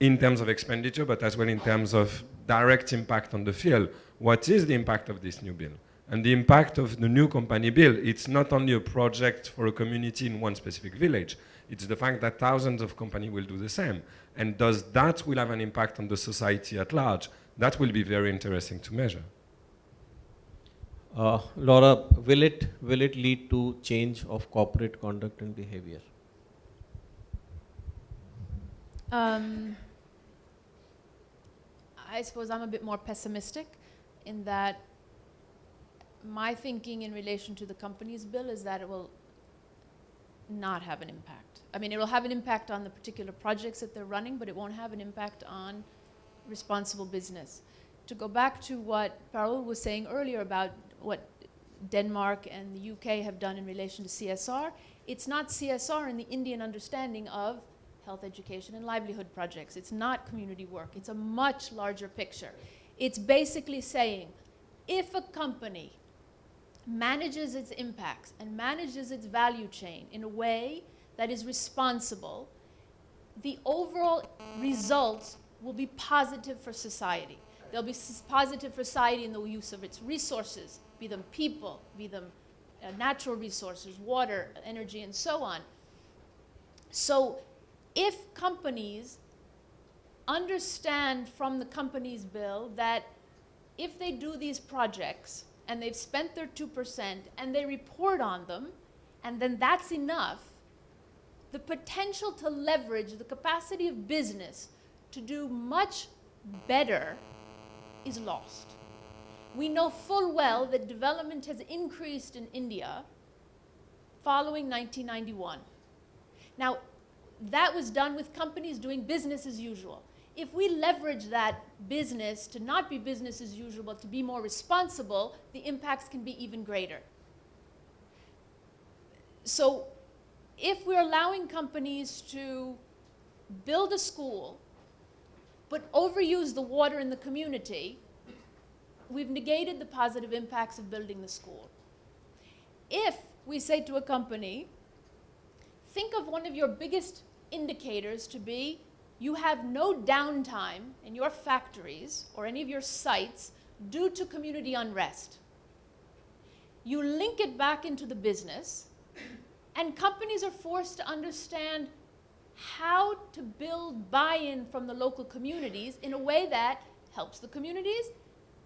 in terms of expenditure, but as well in terms of direct impact on the field. What is the impact of this new bill? And the impact of the new company bill, it's not only a project for a community in one specific village, it's the fact that thousands of companies will do the same. And does that will have an impact on the society at large? That will be very interesting to measure. Laura, will it lead to change of corporate conduct and behavior? I suppose I'm a bit more pessimistic in that my thinking in relation to the companies bill is that it will not have an impact. I mean, it will have an impact on the particular projects that they're running, but it won't have an impact on responsible business. To go back to what Parul was saying earlier about what Denmark and the UK have done in relation to CSR, it's not CSR in the Indian understanding of health, education, and livelihood projects. It's not community work. It's a much larger picture. It's basically saying, if a company manages its impacts and manages its value chain in a way that is responsible, the overall results will be positive for society. They'll be positive for society in the use of its resources, be them people, be them natural resources, water, energy, and so on. So if companies understand from the companies bill that if they do these projects and they've spent their 2% and they report on them, and then that's enough, the potential to leverage the capacity of business to do much better is lost. We know full well that development has increased in India following 1991. Now, that was done with companies doing business as usual. If we leverage that business to not be business as usual, but to be more responsible, the impacts can be even greater. So if we're allowing companies to build a school, but overuse the water in the community, we've negated the positive impacts of building the school. If we say to a company, think of one of your biggest indicators to be you have no downtime in your factories or any of your sites due to community unrest. You link it back into the business, and companies are forced to understand how to build buy-in from the local communities in a way that helps the communities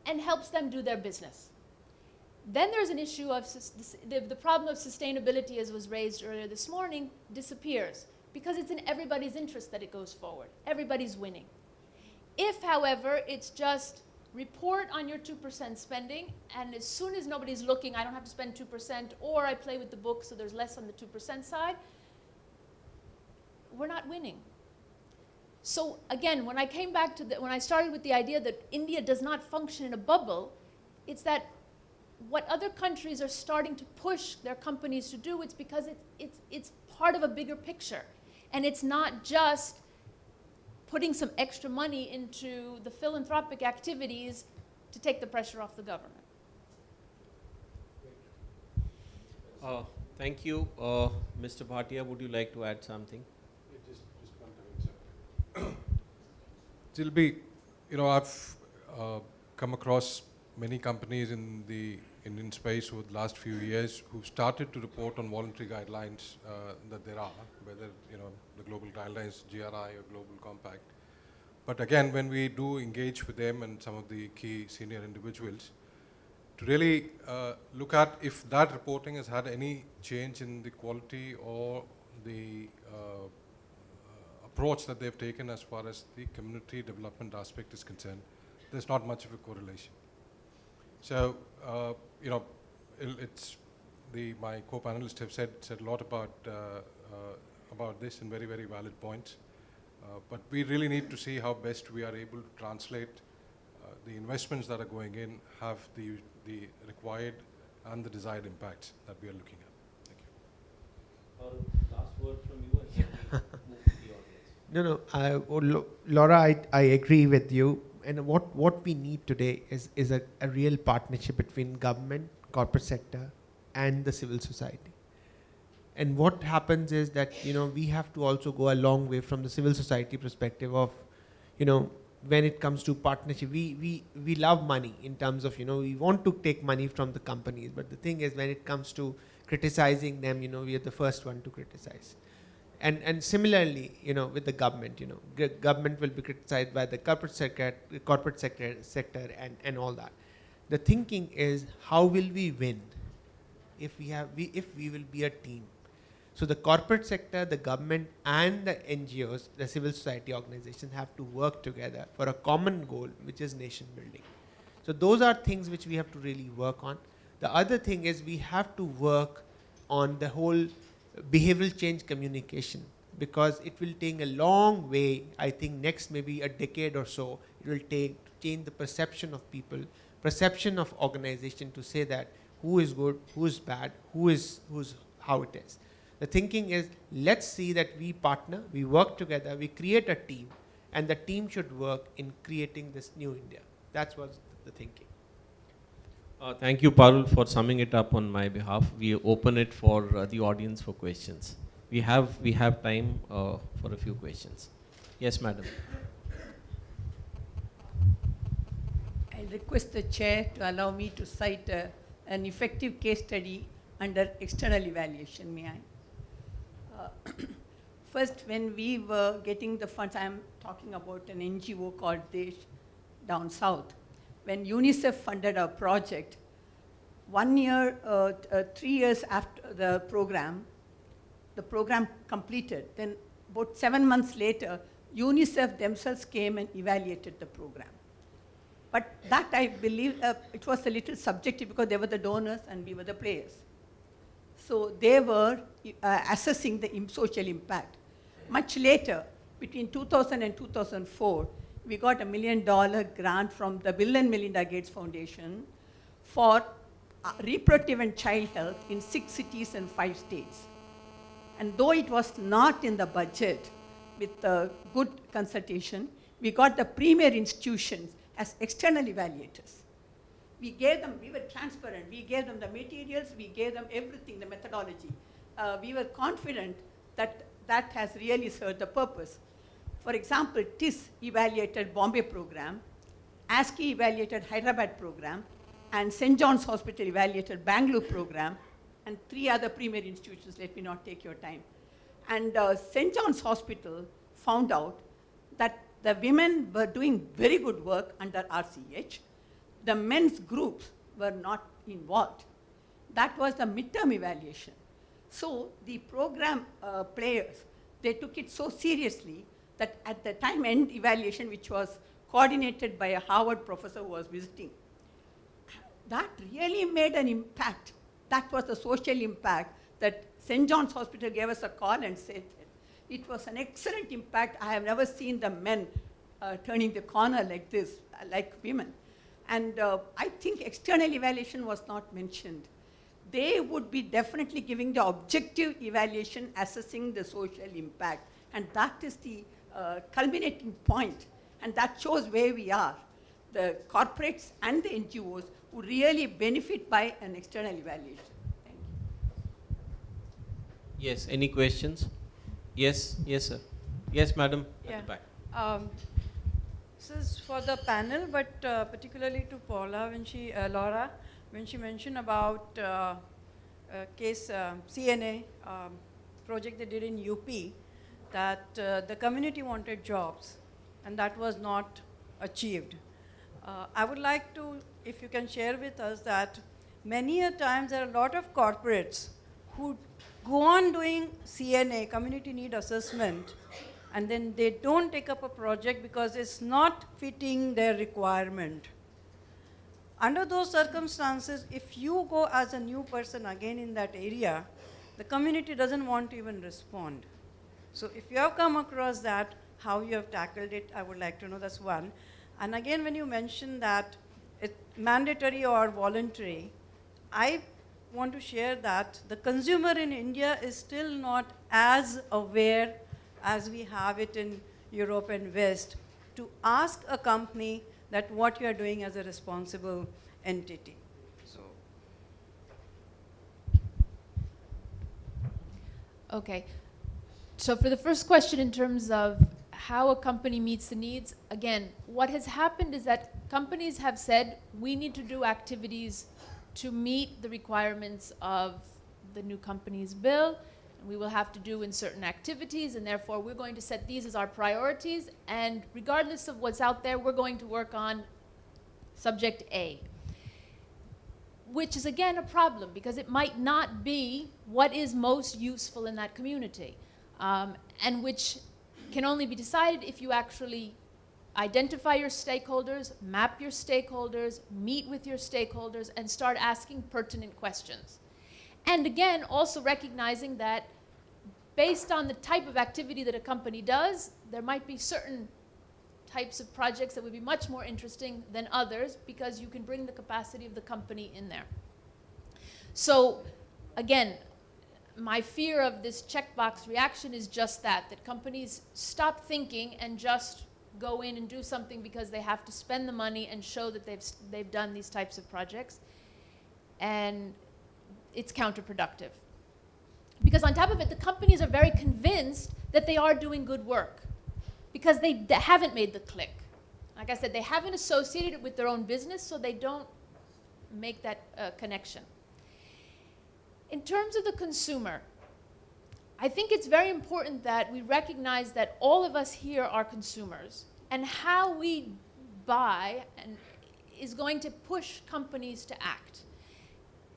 and helps them do their business. Then there's an issue of the problem of sustainability, as was raised earlier this morning, disappears because it's in everybody's interest that it goes forward. Everybody's winning. If, however, it's just report on your 2% spending, and as soon as nobody's looking, I don't have to spend 2%, or I play with the book so there's less on the 2% side, we're not winning. So again, when I came back to when I started with the idea that India does not function in a bubble, it's that what other countries are starting to push their companies to do, it's because it's part of a bigger picture. And it's not just putting some extra money into the philanthropic activities to take the pressure off the government. Thank you. Mr. Bhatia, would you like to add something? It'll be, I've come across many companies in the Indian space over the last few years who've started to report on voluntary guidelines that there are, whether, the global guidelines, GRI or Global Compact. But again, when we do engage with them and some of the key senior individuals, to really look at if that reporting has had any change in the quality or the approach that they've taken as far as the community development aspect is concerned, there's not much of a correlation. So, you know, it's my co-panelists have said a lot about this and very, very valid points. But we really need to see how best we are able to translate the investments that are going in, have the required and the desired impacts that we are looking at. Thank you. Last word from you and then we move to the audience. Laura, I agree with you. And what we need today is a real partnership between government, corporate sector, and the civil society. And what happens is that, we have to also go a long way from the civil society perspective of, when it comes to partnership, we love money in terms of, we want to take money from the companies. But the thing is, when it comes to criticizing them, we are the first one to criticize. And similarly, with the government, government will be criticized by the corporate sector and all that. The thinking is, how will we win if we will be a team? So the corporate sector, the government, and the NGOs, the civil society organizations, have to work together for a common goal, which is nation building. So those are things which we have to really work on. The other thing is we have to work on the whole behavioral change communication, because it will take a long way. I think next maybe a decade or so, it will take to change the perception of people, perception of organization, to say that who is good, who is bad, who's how it is. The thinking is, let's see that we partner, we work together, we create a team, and the team should work in creating this new India. That was the thinking. Thank you, Parul, for summing it up on my behalf. We open it for the audience for questions. We have time for a few questions. Yes, madam. I request the chair to allow me to cite an effective case study under external evaluation. May I? First, when we were getting the funds, I am talking about an NGO called Desh down south. When UNICEF funded our project, 1 year, 3 years after the program completed, then about 7 months later, UNICEF themselves came and evaluated the program. But that, I believe, it was a little subjective because they were the donors and we were the players. So they were assessing the social impact. Much later, between 2000 and 2004, we got $1 million grant from the Bill and Melinda Gates Foundation for reproductive and child health in 6 cities and 5 states. And though it was not in the budget, with good consultation, we got the premier institutions as external evaluators. We were transparent, we gave them the materials, we gave them everything, the methodology. We were confident that that has really served the purpose. For example, TIS evaluated Bombay program, ASCI evaluated Hyderabad program, and St. John's Hospital evaluated Bangalore program, and 3 other premier institutions. Let me not take your time. And St. John's Hospital found out that the women were doing very good work under RCH. The men's groups were not involved. That was the midterm evaluation. So the program players, they took it so seriously that at the time end evaluation, which was coordinated by a Harvard professor who was visiting, that really made an impact. That was the social impact that St. John's Hospital gave us a call and said that it was an excellent impact. I have never seen the men turning the corner like this, like women. And I think external evaluation was not mentioned. They would be definitely giving the objective evaluation, assessing the social impact. And that is the culminating point. And that shows where we are. The corporates and the NGOs who really benefit by an external evaluation. Thank you. Yes, any questions? Yes, sir. Yes, madam, Yeah. at the back. This is for the panel, but particularly to Paula, Laura, when she mentioned about case CNA project they did in UP, that the community wanted jobs, and that was not achieved. I would like to, if you can share with us that many a times there are a lot of corporates who go on doing CNA, community need assessment, and then they don't take up a project because it's not fitting their requirement. Under those circumstances, if you go as a new person again in that area, the community doesn't want to even respond. So if you have come across that, how you have tackled it, I would like to know. That's one. And again, when you mention that it's mandatory or voluntary, I want to share that the consumer in India is still not as aware as we have it in Europe and West to ask a company that what you are doing as a responsible entity. So, Okay. So for the first question in terms of how a company meets the needs, again, what has happened is that companies have said, we need to do activities to meet the requirements of the new company's bill, and we will have to do in certain activities, and therefore we're going to set these as our priorities, and regardless of what's out there, we're going to work on subject A, which is again a problem because it might not be what is most useful in that community, and which can only be decided if you actually identify your stakeholders, map your stakeholders, meet with your stakeholders, and start asking pertinent questions. And again, also recognizing that based on the type of activity that a company does, there might be certain types of projects that would be much more interesting than others because you can bring the capacity of the company in there. So again, my fear of this checkbox reaction is just that companies stop thinking and just go in and do something because they have to spend the money and show that they've done these types of projects. And it's counterproductive. Because on top of it, the companies are very convinced that they are doing good work because they haven't made the click. Like I said, they haven't associated it with their own business, so they don't make that connection. In terms of the consumer, I think it's very important that we recognize that all of us here are consumers, and how we buy is going to push companies to act.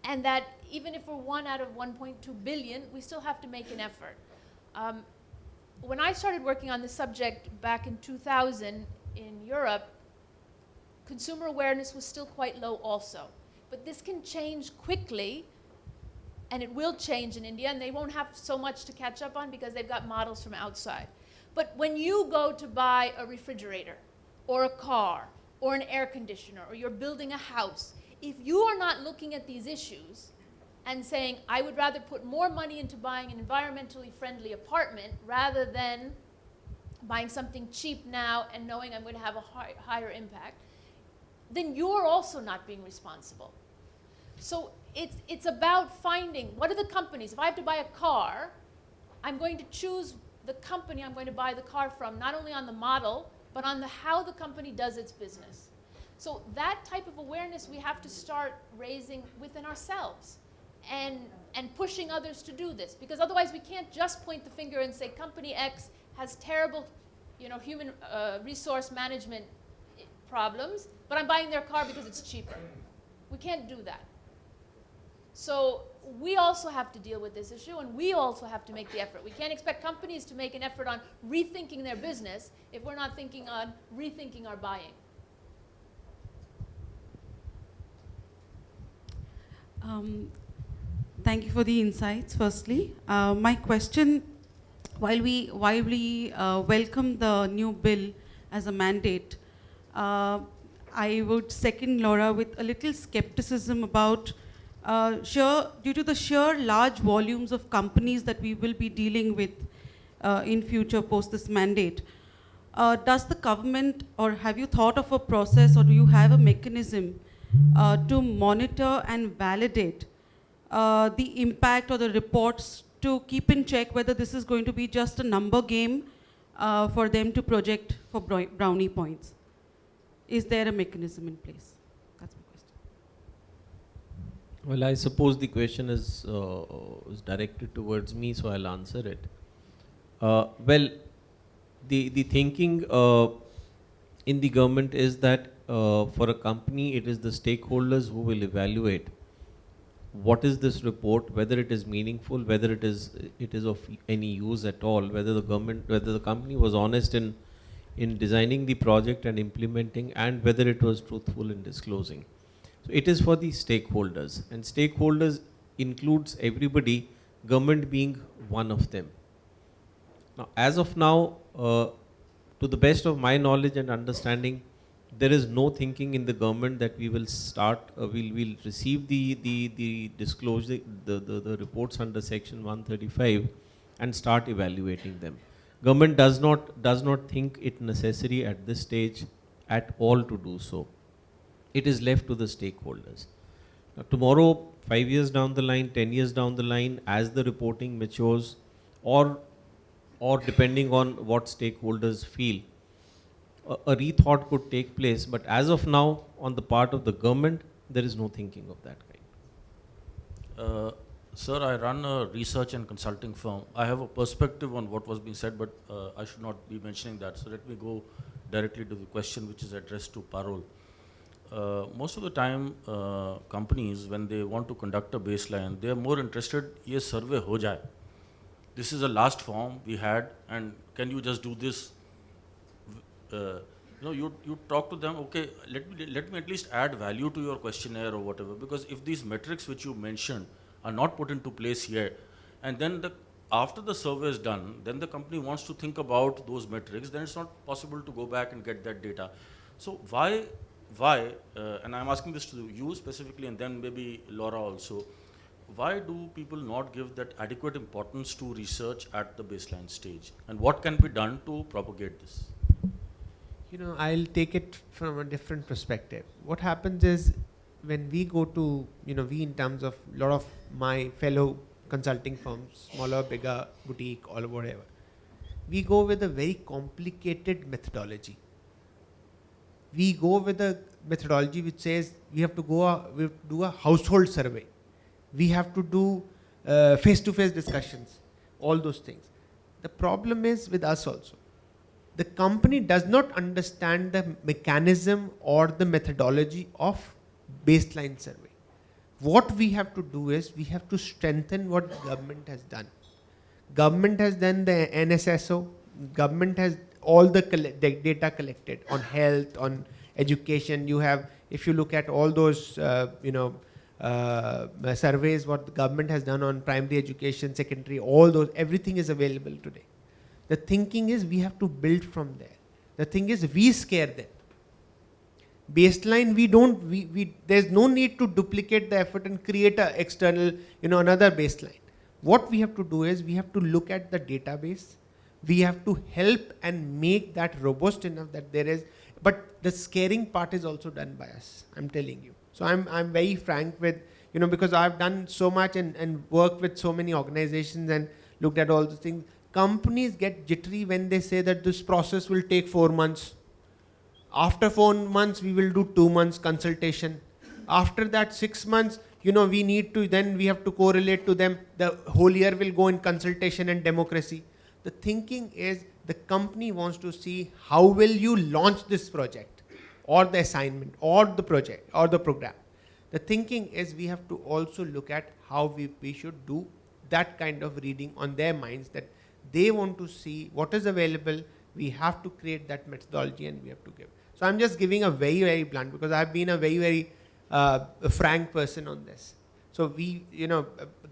And that even if we're 1 out of 1.2 billion, we still have to make an effort. When I started working on this subject back in 2000 in Europe, consumer awareness was still quite low also. But this can change quickly, and it will change in India, and they won't have so much to catch up on because they've got models from outside. But when you go to buy a refrigerator, or a car, or an air conditioner, or you're building a house, if you are not looking at these issues and saying, I would rather put more money into buying an environmentally friendly apartment rather than buying something cheap now and knowing I'm going to have a higher impact, then you're also not being responsible. So it's about finding, what are the companies? If I have to buy a car, I'm going to choose the company I'm going to buy the car from, not only on the model, but on how the company does its business. So that type of awareness we have to start raising within ourselves and pushing others to do this. Because otherwise we can't just point the finger and say company X has terrible human resource management problems, but I'm buying their car because it's cheaper. We can't do that. So we also have to deal with this issue, and we also have to make the effort. We can't expect companies to make an effort on rethinking their business if we're not thinking on rethinking our buying. Thank you for the insights, firstly. My question, while we welcome the new bill as a mandate, I would second Laura with a little skepticism about due to the sheer large volumes of companies that we will be dealing with in future post this mandate. Does the government, or have you thought of a process, or do you have a mechanism to monitor and validate the impact or the reports to keep in check whether this is going to be just a number game for them to project for brownie points? Is there a mechanism in place? That's my question. Well, I suppose the question is directed towards me, so I'll answer it. Well, the thinking in the government is that for a company, it is the stakeholders who will evaluate what is this report, whether it is meaningful, whether it is of any use at all, whether the company was honest in designing the project and implementing, and whether it was truthful in disclosing. So it is for the stakeholders, and stakeholders includes everybody, government being one of them. Now, as of now, to the best of my knowledge and understanding, there is no thinking in the government that we will start, we'll receive the disclosure, the reports under section 135 and start evaluating them. Government does not think it necessary at this stage at all to do so. It is left to the stakeholders. Now, tomorrow, 5 years down the line, 10 years down the line, as the reporting matures, or depending on what stakeholders feel, a rethought could take place. But as of now, on the part of the government, there is no thinking of that kind. Sir, I run a research and consulting firm. I have a perspective on what was being said, but I should not be mentioning that. So let me go directly to the question which is addressed to Parul. Most of the time, companies, when they want to conduct a baseline, they are more interested, ye survey ho jaye. This is the last form we had, and can you just do this? You talk to them, okay, let me at least add value to your questionnaire or whatever, because if these metrics which you mentioned are not put into place yet, and then after the survey is done, then the company wants to think about those metrics, then it's not possible to go back and get that data. So why, and I'm asking this to you specifically, and then maybe Laura also, why do people not give that adequate importance to research at the baseline stage? And what can be done to propagate this? I'll take it from a different perspective. What happens is, when we go to, we in terms of a lot of my fellow consulting firms, smaller, bigger, boutique, or whatever, we go with a very complicated methodology. We go with a methodology which says we have to do a household survey. We have to do face-to-face discussions, all those things. The problem is with us also. The company does not understand the mechanism or the methodology of baseline survey. What we have to do is we have to strengthen what government has done. Government has done the NSSO. Government has all the data collected on health, on education. You have, if you look at all those, surveys, what the government has done on primary education, secondary, all those, everything is available today. The thinking is we have to build from there. The thing is we scare them. Baseline, there's no need to duplicate the effort and create a external, another baseline. What we have to do is we have to look at the database. We have to help and make that robust enough that there is, but the scaring part is also done by us, I'm telling you. So I'm very frank with, because I've done so much and worked with so many organizations and looked at all the things. Companies get jittery when they say that this process will take 4 months. After 4 months, we will do 2 months consultation. After that 6 months, we have to correlate to them. The whole year will go in consultation and democracy. The thinking is the company wants to see how will you launch this project or the assignment or the project or the program. The thinking is we have to also look at how we should do that kind of reading on their minds, that they want to see what is available. We have to create that methodology and we have to give. So I'm just giving a very, very blunt, because I've been a very, very frank person on this. So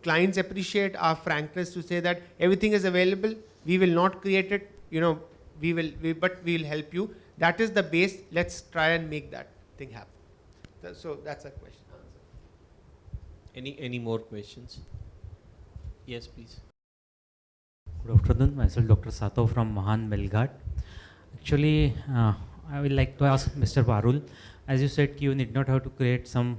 clients appreciate our frankness to say that everything is available. We will not create it, but we will help you. That is the base. Let's try and make that thing happen. So that's a question. Any more questions? Yes, please. Good afternoon, myself Dr. Sato from Mahan Melghat. Actually, I would like to ask Mr. Parul, as you said, you need not have to create some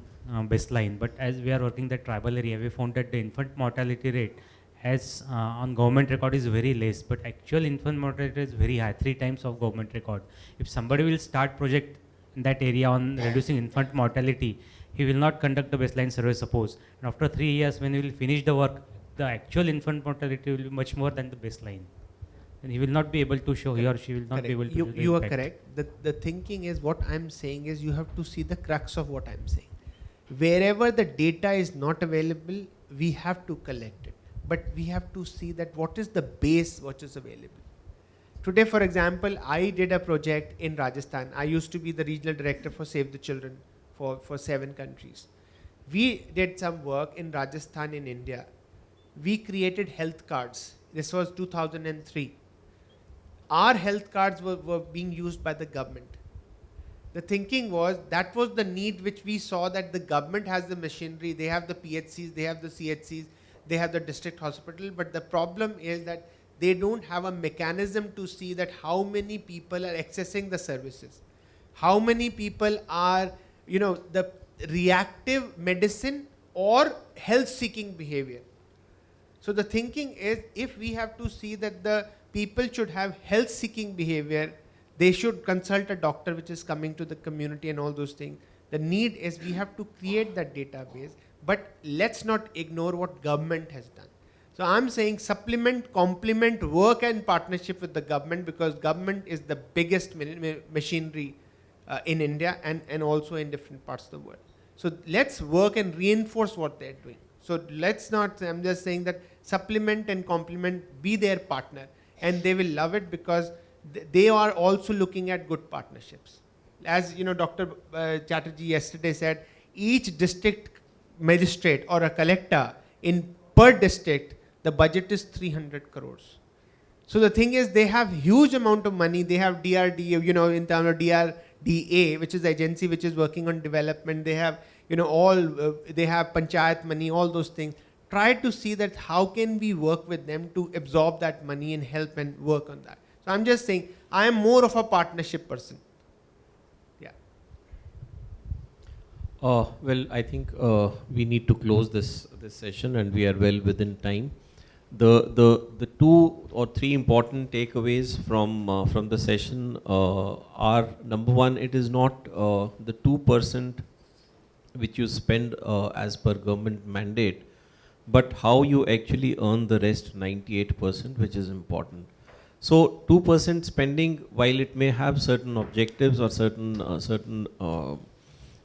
baseline, but as we are working the tribal area, we found that the infant mortality rate as on government record is very less, but actual infant mortality is very high, 3 times of government record. If somebody will start project in that area on reducing infant mortality, he will not conduct a baseline survey, suppose. And after 3 years, when he will finish the work, the actual infant mortality will be much more than the baseline. then he will not be able to show, he or she will not Correct. be able to You, show the you are impact. correct. The thinking is, what I'm saying is, you have to see the crux of what I'm saying. Wherever the data is not available, we have to collect it. But we have to see that what is the base which is available. Today, for example, I did a project in Rajasthan. I used to be the regional director for Save the Children for 7 countries. We did some work in Rajasthan in India. We created health cards. This was 2003. Our health cards were being used by the government. The thinking was, that was the need which we saw, that the government has the machinery, they have the PHCs, they have the CHCs, they have the district hospital, but the problem is that they don't have a mechanism to see that how many people are accessing the services. How many people are, the reactive medicine or health seeking behavior. So the thinking is, if we have to see that the people should have health seeking behavior, they should consult a doctor which is coming to the community and all those things. The need is, we have to create that database, but let's not ignore what government has done. So I'm saying supplement, complement, work and partnership with the government, because government is the biggest machinery in India and also in different parts of the world. So let's work and reinforce what they're doing. So let's not, I'm just saying that supplement and complement, be their partner, and they will love it, because they are also looking at good partnerships. As Dr. Chatterjee yesterday said, each district magistrate or a collector in per district, the budget is 300 crores. So the thing is, they have huge amount of money. They have DRDA, in terms of DRDA, which is the agency which is working on development. They have, they have panchayat money, all those things. Try to see that how can we work with them to absorb that money and help and work on that. So I'm just saying, I am more of a partnership person. Yeah. Well, I think we need to close this session, and we are well within time. The 2 or 3 important takeaways from the session are, number one, it is not the 2% which you spend as per government mandate, but how you actually earn the rest 98%, which is important. So 2% spending, while it may have certain objectives or certain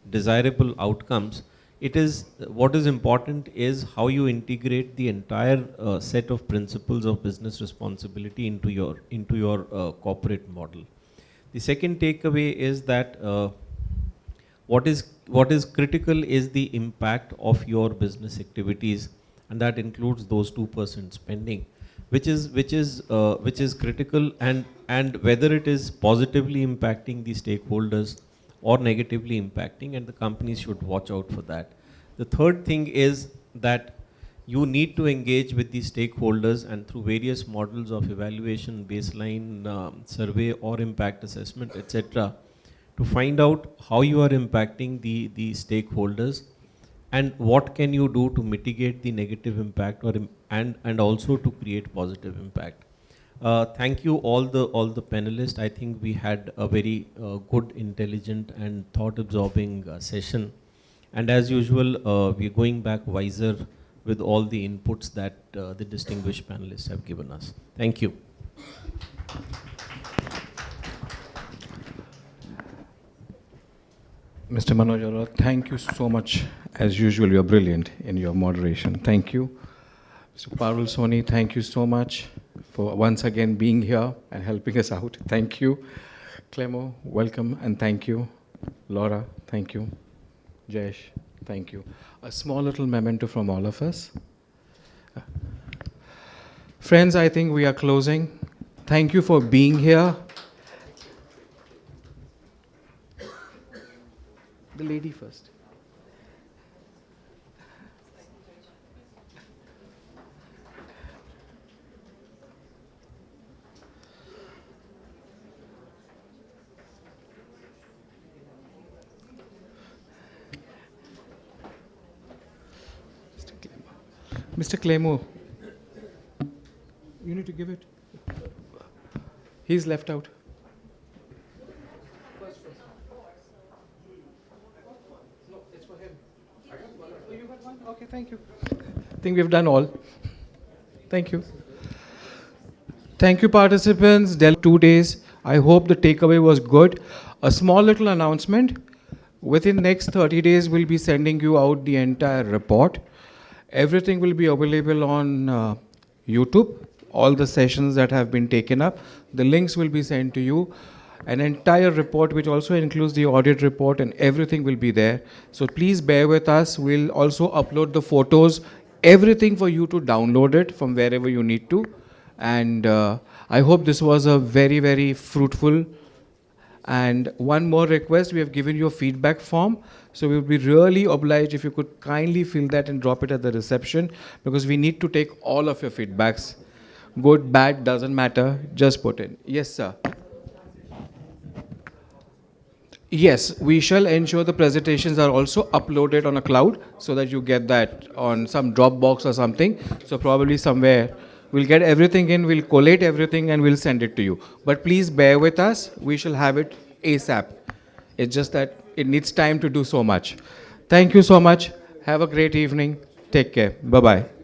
desirable outcomes, it is, what is important is how you integrate the entire set of principles of business responsibility into your corporate model. The second takeaway is that what is critical is the impact of your business activities, and that includes those 2% spending, which is critical, and whether it is positively impacting the stakeholders or negatively impacting, and the companies should watch out for that. The third thing is that you need to engage with the stakeholders, and through various models of evaluation, baseline, survey or impact assessment, etc., to find out how you are impacting the stakeholders, and what can you do to mitigate the negative impact, and also to create positive impact. Thank you all the panelists. I think we had a very good, intelligent and thought-absorbing session. And as usual, we're going back wiser with all the inputs that the distinguished panelists have given us. Thank you. Mr. Manoj Arora, thank you so much. As usual, you're brilliant in your moderation. Thank you. Mr. Parul Soni, thank you so much for once again being here and helping us out. Thank you. Clemo, welcome and thank you. Laura, thank you. Jayesh, thank you. A small little memento from all of us. Friends, I think we are closing. Thank you for being here. The lady first. Mr. Claymore, you need to give it. He's left out. No, it's for him. I got one. Oh, you got one? Okay, thank you. I think we've done all. Thank you. Thank you, participants. 2 days. I hope the takeaway was good. A small little announcement. Within next 30 days, we'll be sending you out the entire report. Everything will be available on YouTube. All the sessions that have been taken up. The links will be sent to you. An entire report, which also includes the audit report, and everything will be there. So please bear with us. We'll also upload the photos, everything for you to download it from wherever you need to. And I hope this was a very, very fruitful. And one more request, we have given you a feedback form. So we would be really obliged if you could kindly fill that and drop it at the reception, because we need to take all of your feedbacks. Good, bad, doesn't matter, just put in. Yes, sir. Yes, we shall ensure the presentations are also uploaded on a cloud so that you get that on some Dropbox or something. So probably somewhere we'll get everything in, we'll collate everything and we'll send it to you. But please bear with us, we shall have it ASAP. It's just that it needs time to do so much. Thank you so much. Have a great evening. Take care. Bye-bye.